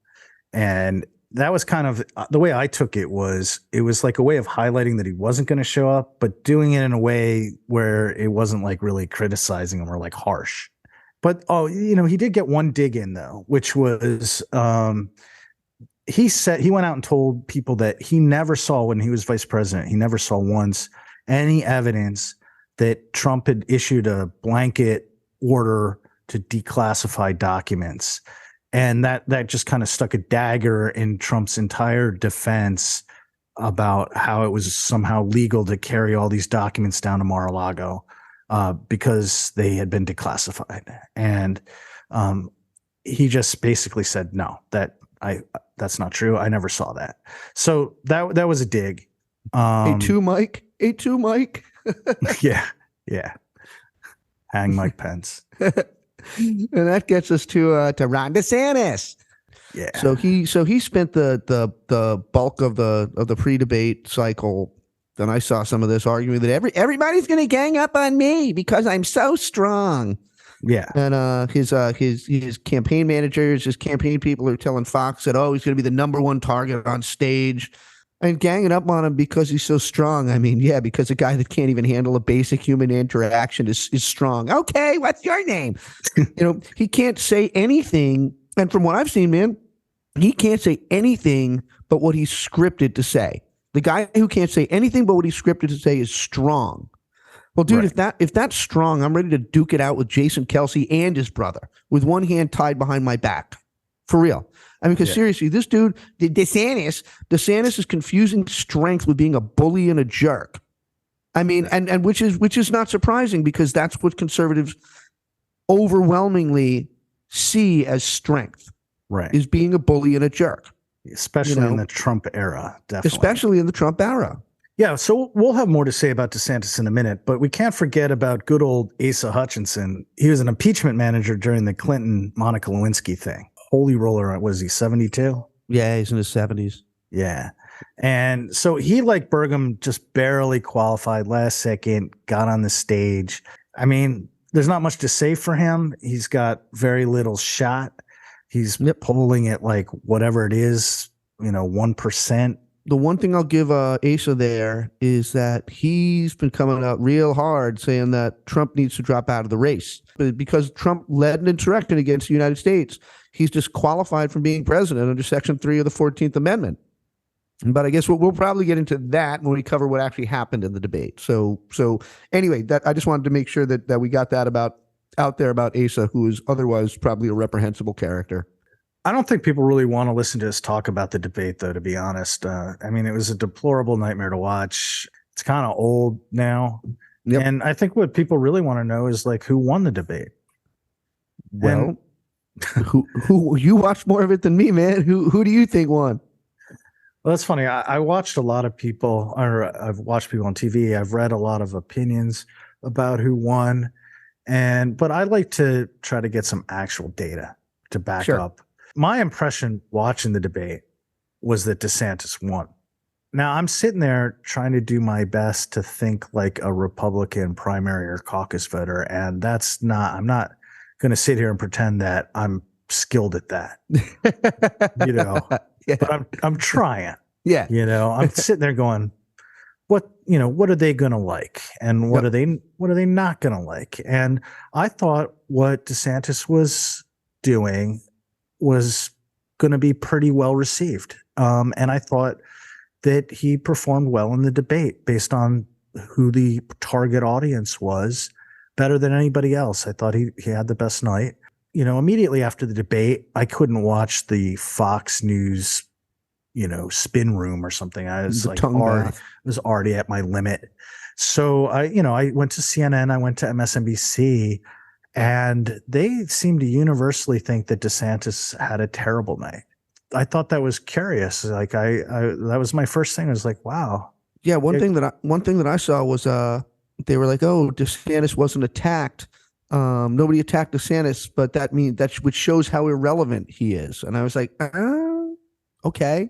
And that was kind of the way I took it was like a way of highlighting that he wasn't going to show up, but doing it in a way where it wasn't like really criticizing him or like harsh. But, he did get one dig in, though, which was he said he went out and told people that he never saw when he was vice president. He never saw once any evidence that Trump had issued a blanket order to declassify documents. And that just kind of stuck a dagger in Trump's entire defense about how it was somehow legal to carry all these documents down to Mar-a-Lago because they had been declassified. And he just basically said, no, that's not true. I never saw that. So that was a dig. A2 Mike. Yeah. Hang Mike Pence. And that gets us to Ron DeSantis. Yeah. So he spent the bulk of the pre-debate cycle. Then I saw some of this arguing that everybody's going to gang up on me because I'm so strong. Yeah. And his campaign managers, his campaign people are telling Fox that, he's going to be the number one target on stage and ganging up on him because he's so strong. I mean, yeah, because a guy that can't even handle a basic human interaction is strong. Okay, what's your name? He can't say anything. And from what I've seen, man, he can't say anything but what he's scripted to say. The guy who can't say anything but what he's scripted to say is strong. Well, dude, right. if that's strong, I'm ready to duke it out with Jason Kelce and his brother with one hand tied behind my back. For real. I mean, because seriously, this dude, DeSantis is confusing strength with being a bully and a jerk. I mean, and which is not surprising because that's what conservatives overwhelmingly see as strength. Right. Is being a bully and a jerk. Especially in the Trump era, definitely. Especially in the Trump era. Yeah, so we'll have more to say about DeSantis in a minute, but we can't forget about good old Asa Hutchinson. He was an impeachment manager during the Clinton-Monica Lewinsky thing. Holy roller, was he 72? Yeah, he's in his 70s. Yeah. And so he, like Burgum, just barely qualified last second, got on the stage. I mean, there's not much to say for him. He's got very little shot. He's polling at like whatever it is, 1%. The one thing I'll give Asa there is that he's been coming out real hard saying that Trump needs to drop out of the race. But because Trump led an insurrection against the United States, he's disqualified from being president under Section 3 of the 14th Amendment. But I guess we'll probably get into that when we cover what actually happened in the debate. So anyway, that I just wanted to make sure that we got that out there about Asa, who is otherwise probably a reprehensible character. I don't think people really want to listen to us talk about the debate, though, to be honest. I mean, it was a deplorable nightmare to watch. It's kind of old now. Yep. And I think what people really want to know is like who won the debate. Well, who you watched more of it than me, man. Who do you think won? Well, that's funny. I watched a lot of people, or I've watched people on TV. I've read a lot of opinions about who won. But I like to try to get some actual data to back up. My impression watching the debate was that DeSantis won. Now, I'm sitting there trying to do my best to think like a Republican primary or caucus voter, and I'm not going to sit here and pretend that I'm skilled at that. But I'm trying. Yeah. I'm sitting there going, what are they going to like? And what are they not going to like? And I thought what DeSantis was doing was going to be pretty well received. And I thought that he performed well in the debate based on who the target audience was, better than anybody else. I thought he had the best night. Immediately after the debate, I couldn't watch the Fox News spin room or something. I was was already at my limit. So I went to CNN, I went to MSNBC, and they seemed to universally think that DeSantis had a terrible night. I thought that was curious. Like that was my first thing. I was like, wow. Yeah. One thing that I saw was, they were like, oh, DeSantis wasn't attacked. Nobody attacked DeSantis, but which shows how irrelevant he is. And I was like, okay.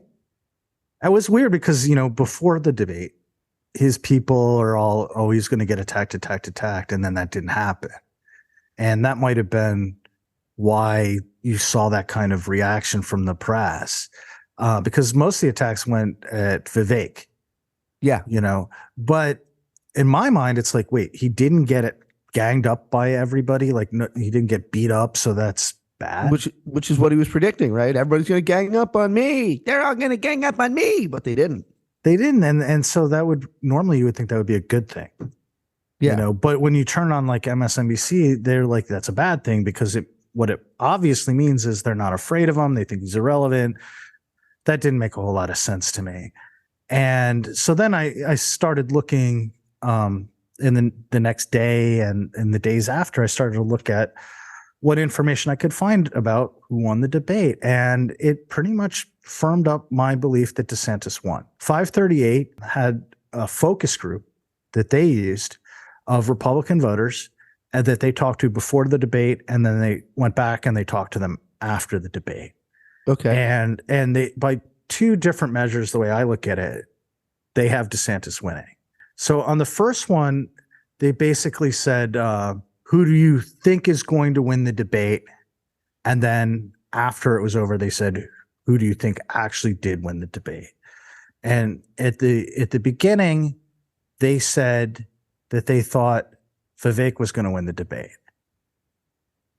That was weird because, before the debate, his people are all, oh, he's going to get attacked. And then that didn't happen. And that might have been why you saw that kind of reaction from the press, because most of the attacks went at Vivek. Yeah. But in my mind, it's like, wait, he didn't get it ganged up by everybody. Like, no, he didn't get beat up. So that's bad. Which is what he was predicting, right? Everybody's going to gang up on me. They're all going to gang up on me, but they didn't. And so that would normally, you would think that would be a good thing. Yeah. But when you turn on like MSNBC, they're like, that's a bad thing because what it obviously means is they're not afraid of him. They think he's irrelevant. That didn't make a whole lot of sense to me. And so then I started looking, and then the next day and the days after, I started to look at what information I could find about who won the debate. And it pretty much firmed up my belief that DeSantis won. 538 had a focus group that they used of Republican voters and that they talked to before the debate. And then they went back and they talked to them after the debate. Okay. And they, by two different measures, the way I look at it, they have DeSantis winning. So on the first one, they basically said, who do you think is going to win the debate? And then after it was over, they said, who do you think actually did win the debate? And at the beginning, they said that they thought Vivek was going to win the debate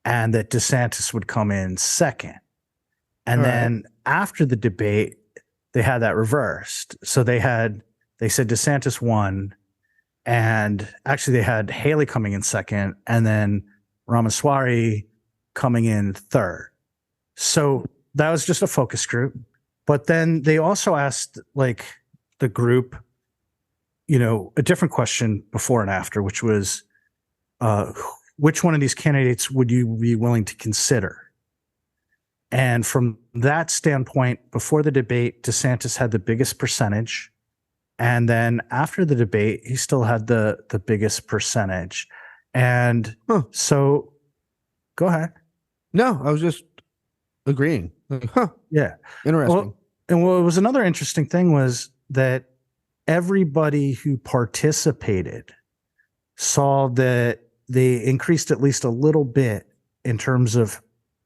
and that DeSantis would come in second. And then after the debate, they had that reversed. So they said DeSantis won. And actually, they had Haley coming in second and then Ramaswamy coming in third. So that was just a focus group. But then they also asked like the group, a different question before and after, which was, which one of these candidates would you be willing to consider? And from that standpoint, before the debate, DeSantis had the biggest percentage. And then after the debate, he still had the biggest percentage. And so go ahead. No, I was just agreeing. Yeah. Interesting. Well, and what was another interesting thing was that everybody who participated saw that they increased at least a little bit in terms of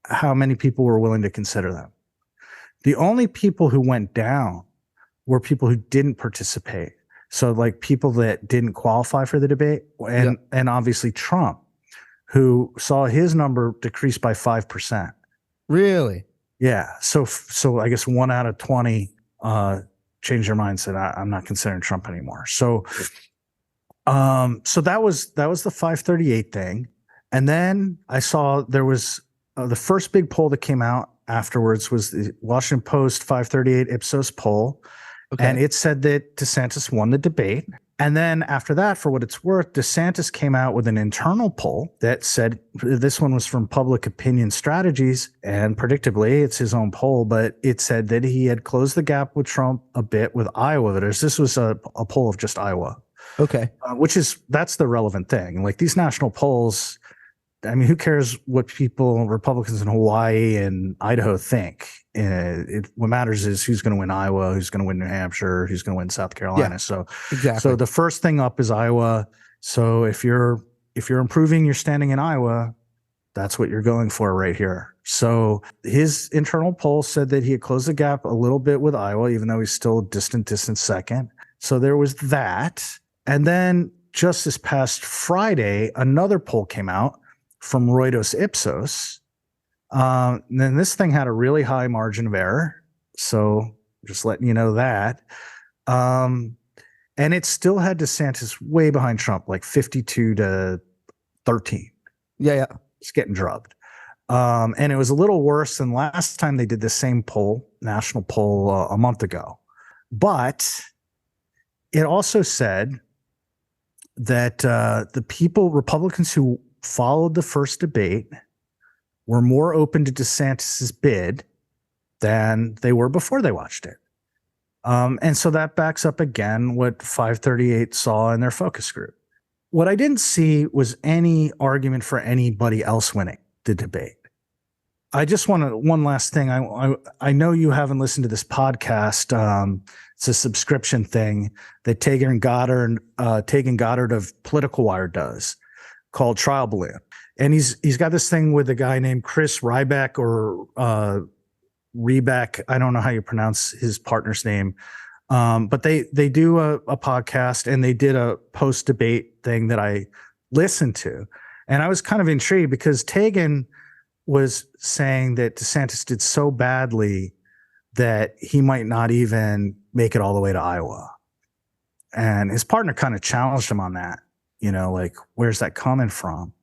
how many people were willing to consider them. The only people who went down were people who didn't participate. So like people that didn't qualify for the debate and obviously Trump, who saw his number decrease by 5%. Really? Yeah. So I guess 1 out of 20 changed their mind, said, I'm not considering Trump anymore. So that was the 538 thing. And then I saw there was the first big poll that came out afterwards was the Washington Post 538 Ipsos poll. Okay. And it said that DeSantis won the debate. And then after that, for what it's worth, DeSantis came out with an internal poll that said, this one was from Public Opinion Strategies, and predictably, it's his own poll, but it said that he had closed the gap with Trump a bit with Iowa voters. This was a poll of just Iowa. Okay. That's the relevant thing. Like these national polls, I mean, who cares what Republicans in Hawaii and Idaho think? What matters is who's going to win Iowa, who's going to win New Hampshire, who's going to win South Carolina. Yeah, so exactly. So the first thing up is Iowa. So if you're improving your standing in Iowa, that's what you're going for right here. So his internal poll said that he had closed the gap a little bit with Iowa, even though he's still a distant second. So there was that. And then just this past Friday, another poll came out from Reuters Ipsos. Then this thing had a really high margin of error. So just letting you know that. And it still had DeSantis way behind Trump, like 52 to 13. Yeah. It's getting drubbed. And it was a little worse than last time they did the same poll, national poll, a month ago. But it also said that the Republicans who followed the first debate were more open to DeSantis's bid than they were before they watched it. And so that backs up again what 538 saw in their focus group. What I didn't see was any argument for anybody else winning the debate. I just want to, one last thing. I know you haven't listened to this podcast. It's a subscription thing that Taegan Goddard of Political Wire does, called Trial Balloon. And he's got this thing with a guy named Chris Ryback or Reback. I don't know how you pronounce his partner's name. But they do a podcast, and they did a post-debate thing that I listened to. And I was kind of intrigued because Taegan was saying that DeSantis did so badly that he might not even make it all the way to Iowa. And his partner kind of challenged him on that, like, where's that coming from?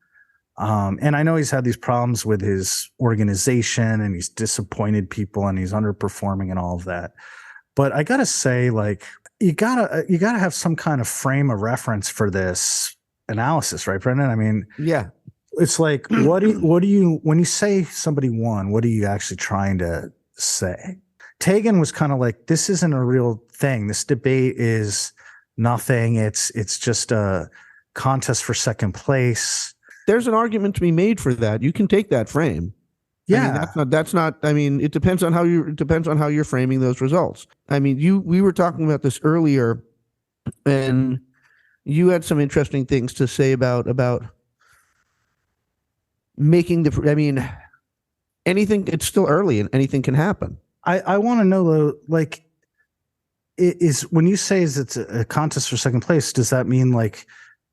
And I know he's had these problems with his organization, and he's disappointed people, and he's underperforming and all of that. But I gotta say, like, you gotta have some kind of frame of reference for this analysis, right, Brendan? I mean, yeah. It's like, what do you, when you say somebody won, what are you actually trying to say? Taegan was kind of like, this isn't a real thing. This debate is nothing. It's just a contest for second place. There's an argument to be made for that. You can take that frame. Yeah. I mean, that's not, I mean, it depends on how you're framing those results. I mean, we were talking about this earlier, and you had some interesting things to say about making anything, it's still early and anything can happen. I want to know, though, like, when you say it's a contest for second place, does that mean like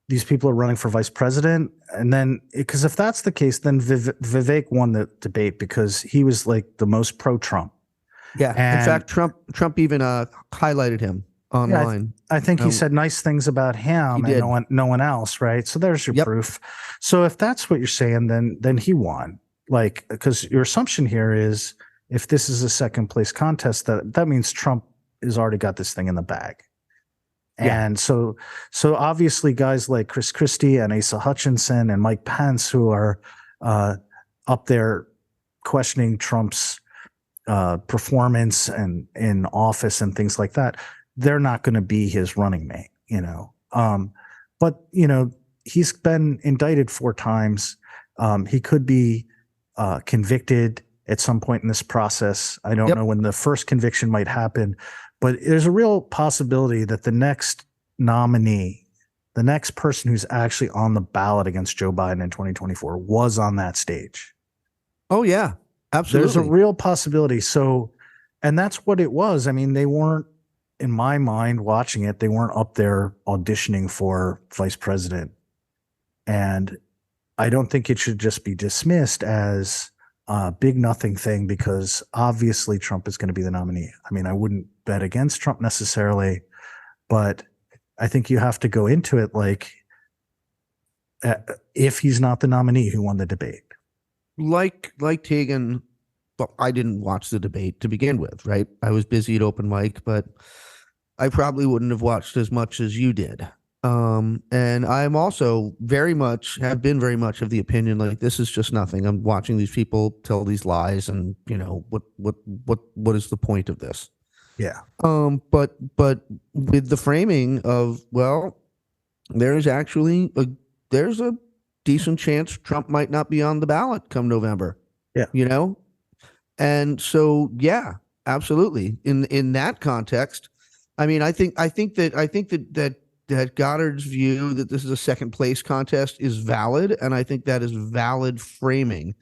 these people are running for vice president? And then, because if that's the case, then Vivek won the debate because he was like the most pro-Trump. Yeah. In fact, Trump even highlighted him online. Yeah, I think he said nice things about him and no one else, right? So there's your proof. So if that's what you're saying, then he won. Like, because your assumption here is if this is a second place contest, that means Trump has already got this thing in the bag. Yeah. And so obviously guys like Chris Christie and Asa Hutchinson and Mike Pence, who are up there questioning Trump's performance and in office and things like that, they're not going to be his running mate, but he's been indicted 4 times. He could be convicted at some point in this process. I don't know when the first conviction might happen, but there's a real possibility that the next nominee, the next person who's actually on the ballot against Joe Biden in 2024 was on that stage. Oh yeah, absolutely. There's a real possibility. So, and that's what it was. I mean, they weren't, in my mind, watching it, they weren't up there auditioning for vice president. And I don't think it should just be dismissed as a big nothing thing, because obviously Trump is going to be the nominee. I mean, I wouldn't bet against Trump necessarily, but I think you have to go into it like, if he's not the nominee, who won the debate? Like Taegan, well, I didn't watch the debate to begin with, right? I was busy at open mic, but I probably wouldn't have watched as much as you did. And I'm also have been very much of the opinion, like, this is just nothing. I'm watching these people tell these lies, and what is the point of this? Yeah. But with the framing of, well, there's a decent chance Trump might not be on the ballot come November. Yeah. And so, yeah, absolutely. In that context, I mean, I think that Goddard's view that this is a second place contest is valid, and I think that is valid framing.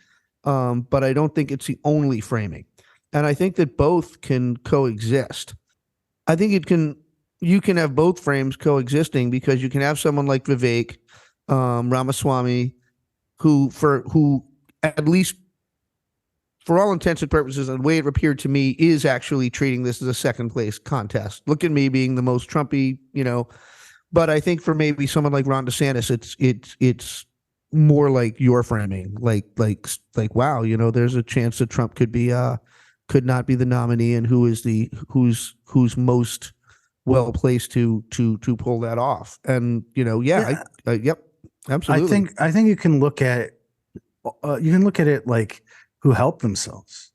But I don't think it's the only framing. And I think that both can coexist. I think you can have both frames coexisting, because you can have someone like Vivek Ramaswamy, who at least for all intents and purposes, and the way it appeared to me, is actually treating this as a second place contest. Look at me being the most Trumpy, but I think for maybe someone like Ron DeSantis, it's more like your framing, like wow, there's a chance that Trump could not be the nominee, and who's most well placed to pull that off. And yep, absolutely. I think you can look at it like who helped themselves.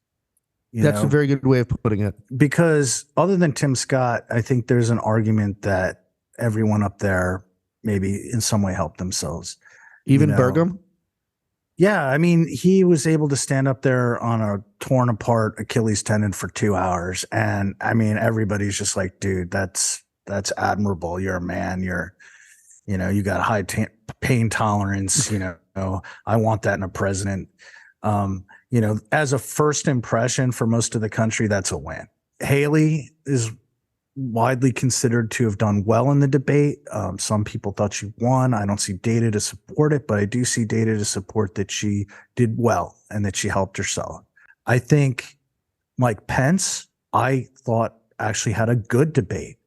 That's a very good way of putting it. Because other than Tim Scott, I think there's an argument that everyone up there maybe in some way helped themselves. Even Burgum? Yeah, I mean, he was able to stand up there on a torn apart Achilles tendon for 2 hours. And I mean, everybody's just like, dude, that's admirable. You're a man. You got high pain tolerance. I want that in a president. As a first impression for most of the country, that's a win. Haley is widely considered to have done well in the debate. Some people thought she won. I don't see data to support it, but I do see data to support that she did well and that she helped herself. I think Mike Pence, I thought actually had a good debate.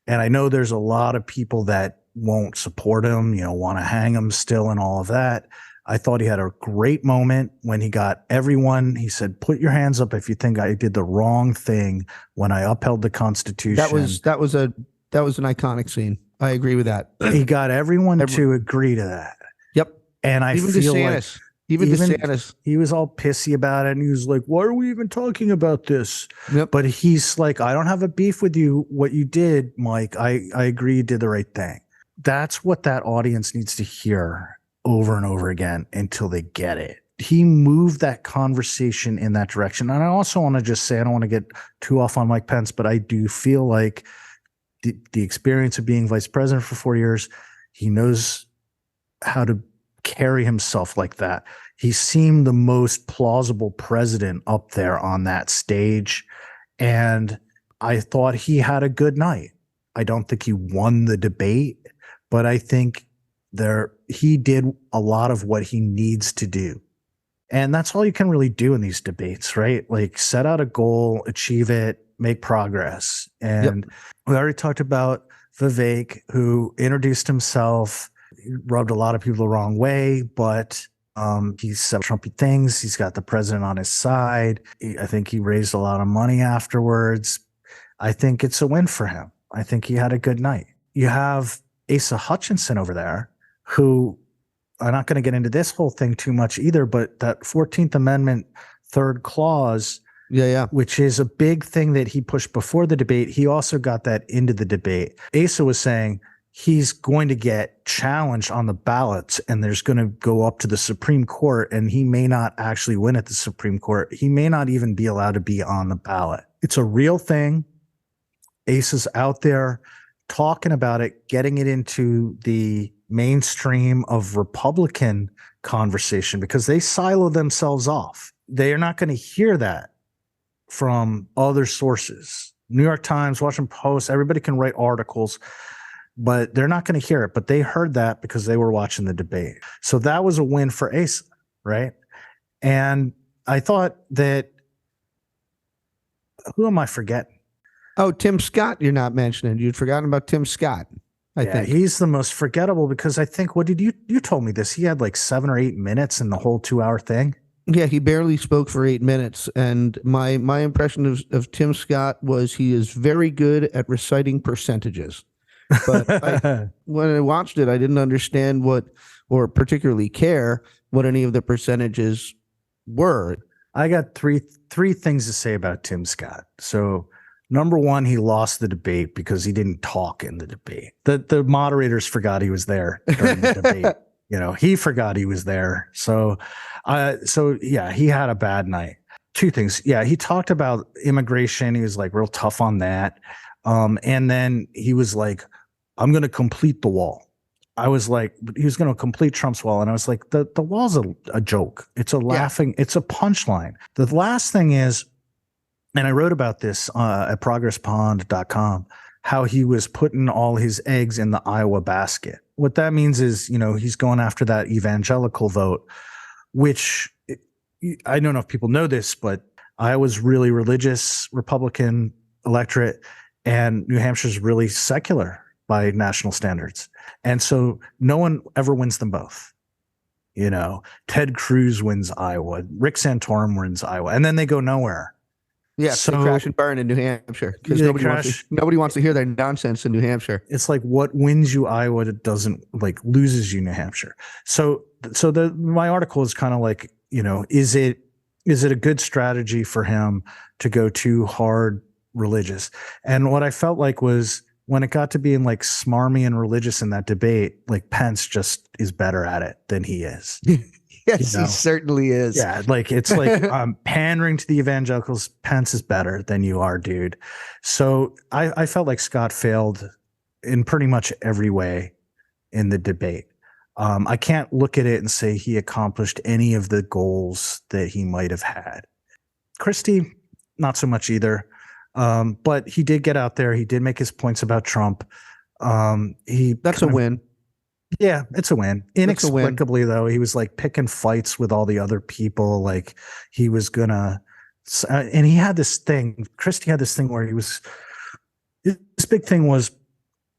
And I know there's a lot of people that won't support him, want to hang him still and all of that. I thought he had a great moment when he got everyone. He said, "Put your hands up if you think I did the wrong thing when I upheld the Constitution." That was an iconic scene. I agree with that. He got everyone to agree to that. Yep. And I even feel DeSantis. like even DeSantis, he was all pissy about it, and he was like, "Why are we even talking about this?" Yep. But he's like, "I don't have a beef with you. What you did, Mike, I agree you did the right thing." That's what that audience needs to hear over and over again until they get it. He moved that conversation in that direction. And I also want to just say, I don't want to get too off on Mike Pence, but I do feel like the experience of being vice president for 4 years, he knows how to carry himself like that. He seemed the most plausible president up there on that stage. And I thought he had a good night. I don't think he won the debate, but I think he did a lot of what he needs to do. And that's all you can really do in these debates, right? Like set out a goal, achieve it, make progress. And we already talked about Vivek, who introduced himself, rubbed a lot of people the wrong way, but he said Trumpy things. He's got the president on his side. I think he raised a lot of money afterwards. I think it's a win for him. I think he had a good night. You have Asa Hutchinson over there, who, I'm not going to get into this whole thing too much either, but that 14th Amendment third clause, which is a big thing that he pushed before the debate, he also got that into the debate. Asa was saying he's going to get challenged on the ballots, and there's going to go up to the Supreme Court, and he may not actually win at the Supreme Court. He may not even be allowed to be on the ballot. It's a real thing. Asa's out there talking about it, getting it into the mainstream of Republican conversation, because they silo themselves off. They are not going to hear that from other sources. New York Times, Washington Post, everybody can write articles, but they're not going to hear it. But they heard that because they were watching the debate. So that was a win for Asa, right? And I thought that, who am I forgetting? Oh, Tim Scott, you're not mentioning. You'd forgotten about Tim Scott. I think he's the most forgettable, because I think, what did you told me this? He had like 7 or 8 minutes in the whole 2-hour thing. Yeah, he barely spoke for 8 minutes. And my impression of Tim Scott was he is very good at reciting percentages. But when I watched it, I didn't understand or particularly care what any of the percentages were. I got three things to say about Tim Scott. So, number one, he lost the debate because he didn't talk in the debate. The moderators forgot he was there during the debate. He forgot he was there. So he had a bad night. Two things. Yeah, he talked about immigration. He was like real tough on that. And then he was like, "I'm going to complete the wall." I was like, he was going to complete Trump's wall. And I was like, the wall's a joke. It's a laughing, it's a punchline. The last thing is, and I wrote about this at ProgressPond.com, how he was putting all his eggs in the Iowa basket. What that means is, he's going after that evangelical vote, which I don't know if people know this, but Iowa's really religious Republican electorate, and New Hampshire's really secular by national standards. And so no one ever wins them both. Ted Cruz wins Iowa, Rick Santorum wins Iowa, and then they go nowhere. Yeah, so they crash and burn in New Hampshire because nobody wants to hear their nonsense in New Hampshire. It's like what wins you Iowa doesn't loses you New Hampshire. So my article is kind of like, is it a good strategy for him to go too hard religious? And what I felt like was when it got to being like smarmy and religious in that debate, like Pence just is better at it than he is. Yes, he certainly is. Yeah, it's like pandering to the evangelicals. Pence is better than you are, dude. So I felt like Scott failed in pretty much every way in the debate. I can't look at it and say he accomplished any of the goals that he might have had. Christie, not so much either. But he did get out there. He did make his points about Trump. That's a win. Yeah, it's a win. Inexplicably, though, he was like picking fights with all the other people. Like he was gonna, and he had this thing. Christie had this thing where his big thing was,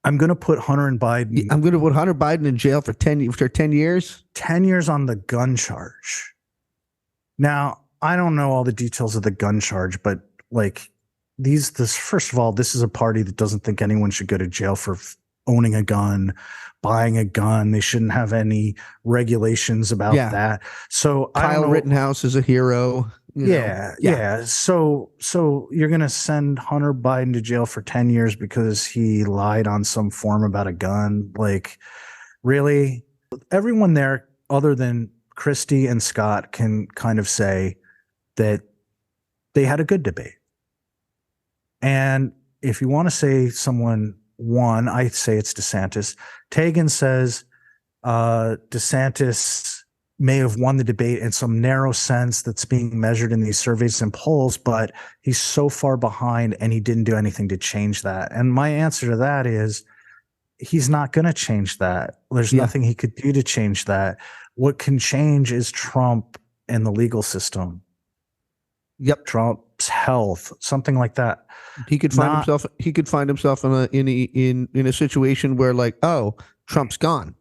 I'm going to put Hunter and Biden. I'm going to put Hunter Biden in jail for 10 years. 10 years on the gun charge. Now, I don't know all the details of the gun charge, but first of all, this is a party that doesn't think anyone should go to jail for owning a gun, buying a gun. They shouldn't have any regulations about that. So Kyle Rittenhouse is a hero. Yeah. So you're going to send Hunter Biden to jail for 10 years because he lied on some form about a gun? Like, really? Everyone there other than Christie and Scott can kind of say that they had a good debate. And if you want to say someone won, I say it's DeSantis. Tagan says DeSantis may have won the debate in some narrow sense that's being measured in these surveys and polls, but he's so far behind and he didn't do anything to change that. And my answer to that is he's not going to change that. There's nothing he could do to change that. What can change is Trump and the legal system. Yep. Trump's health, something like that. He could find himself in a situation where Trump's gone.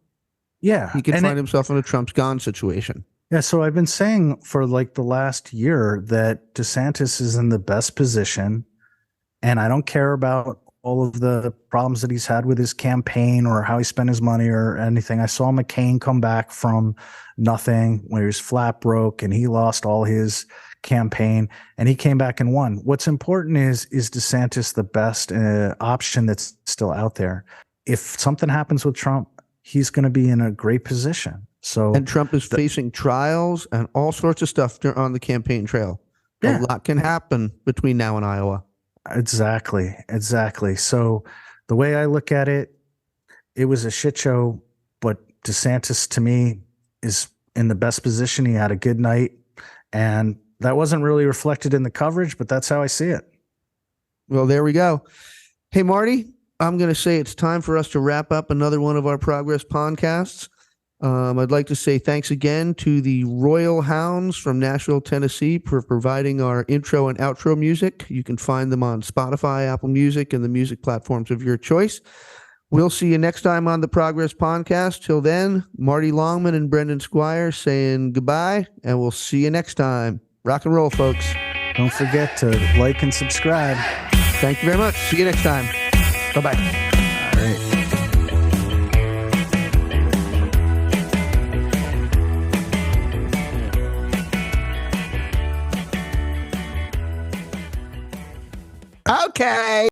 Yeah. He could find himself in a Trump's gone situation. Yeah. So I've been saying for the last year that DeSantis is in the best position, and I don't care about all of the problems that he's had with his campaign or how he spent his money or anything. I saw McCain come back from nothing when he was flat broke and he lost all his campaign and he came back and won. What's important is DeSantis the best option that's still out there? If something happens with Trump, he's going to be in a great position. And Trump is facing trials and all sorts of stuff on the campaign trail. Yeah. A lot can happen between now and Iowa. Exactly. So the way I look at it, it was a shit show, but DeSantis to me is in the best position. He had a good night, and that wasn't really reflected in the coverage, but that's how I see it. Well, there we go. Hey, Marty, I'm going to say it's time for us to wrap up another one of our Progress Podcasts. I'd like to say thanks again to the Royal Hounds from Nashville, Tennessee for providing our intro and outro music. You can find them on Spotify, Apple Music, and the music platforms of your choice. We'll see you next time on the Progress Podcast. Till then, Marty Longman and Brendan Squire saying goodbye, and we'll see you next time. Rock and roll, folks. Don't forget to like and subscribe. Thank you very much. See you next time. Bye-bye. All right. Okay.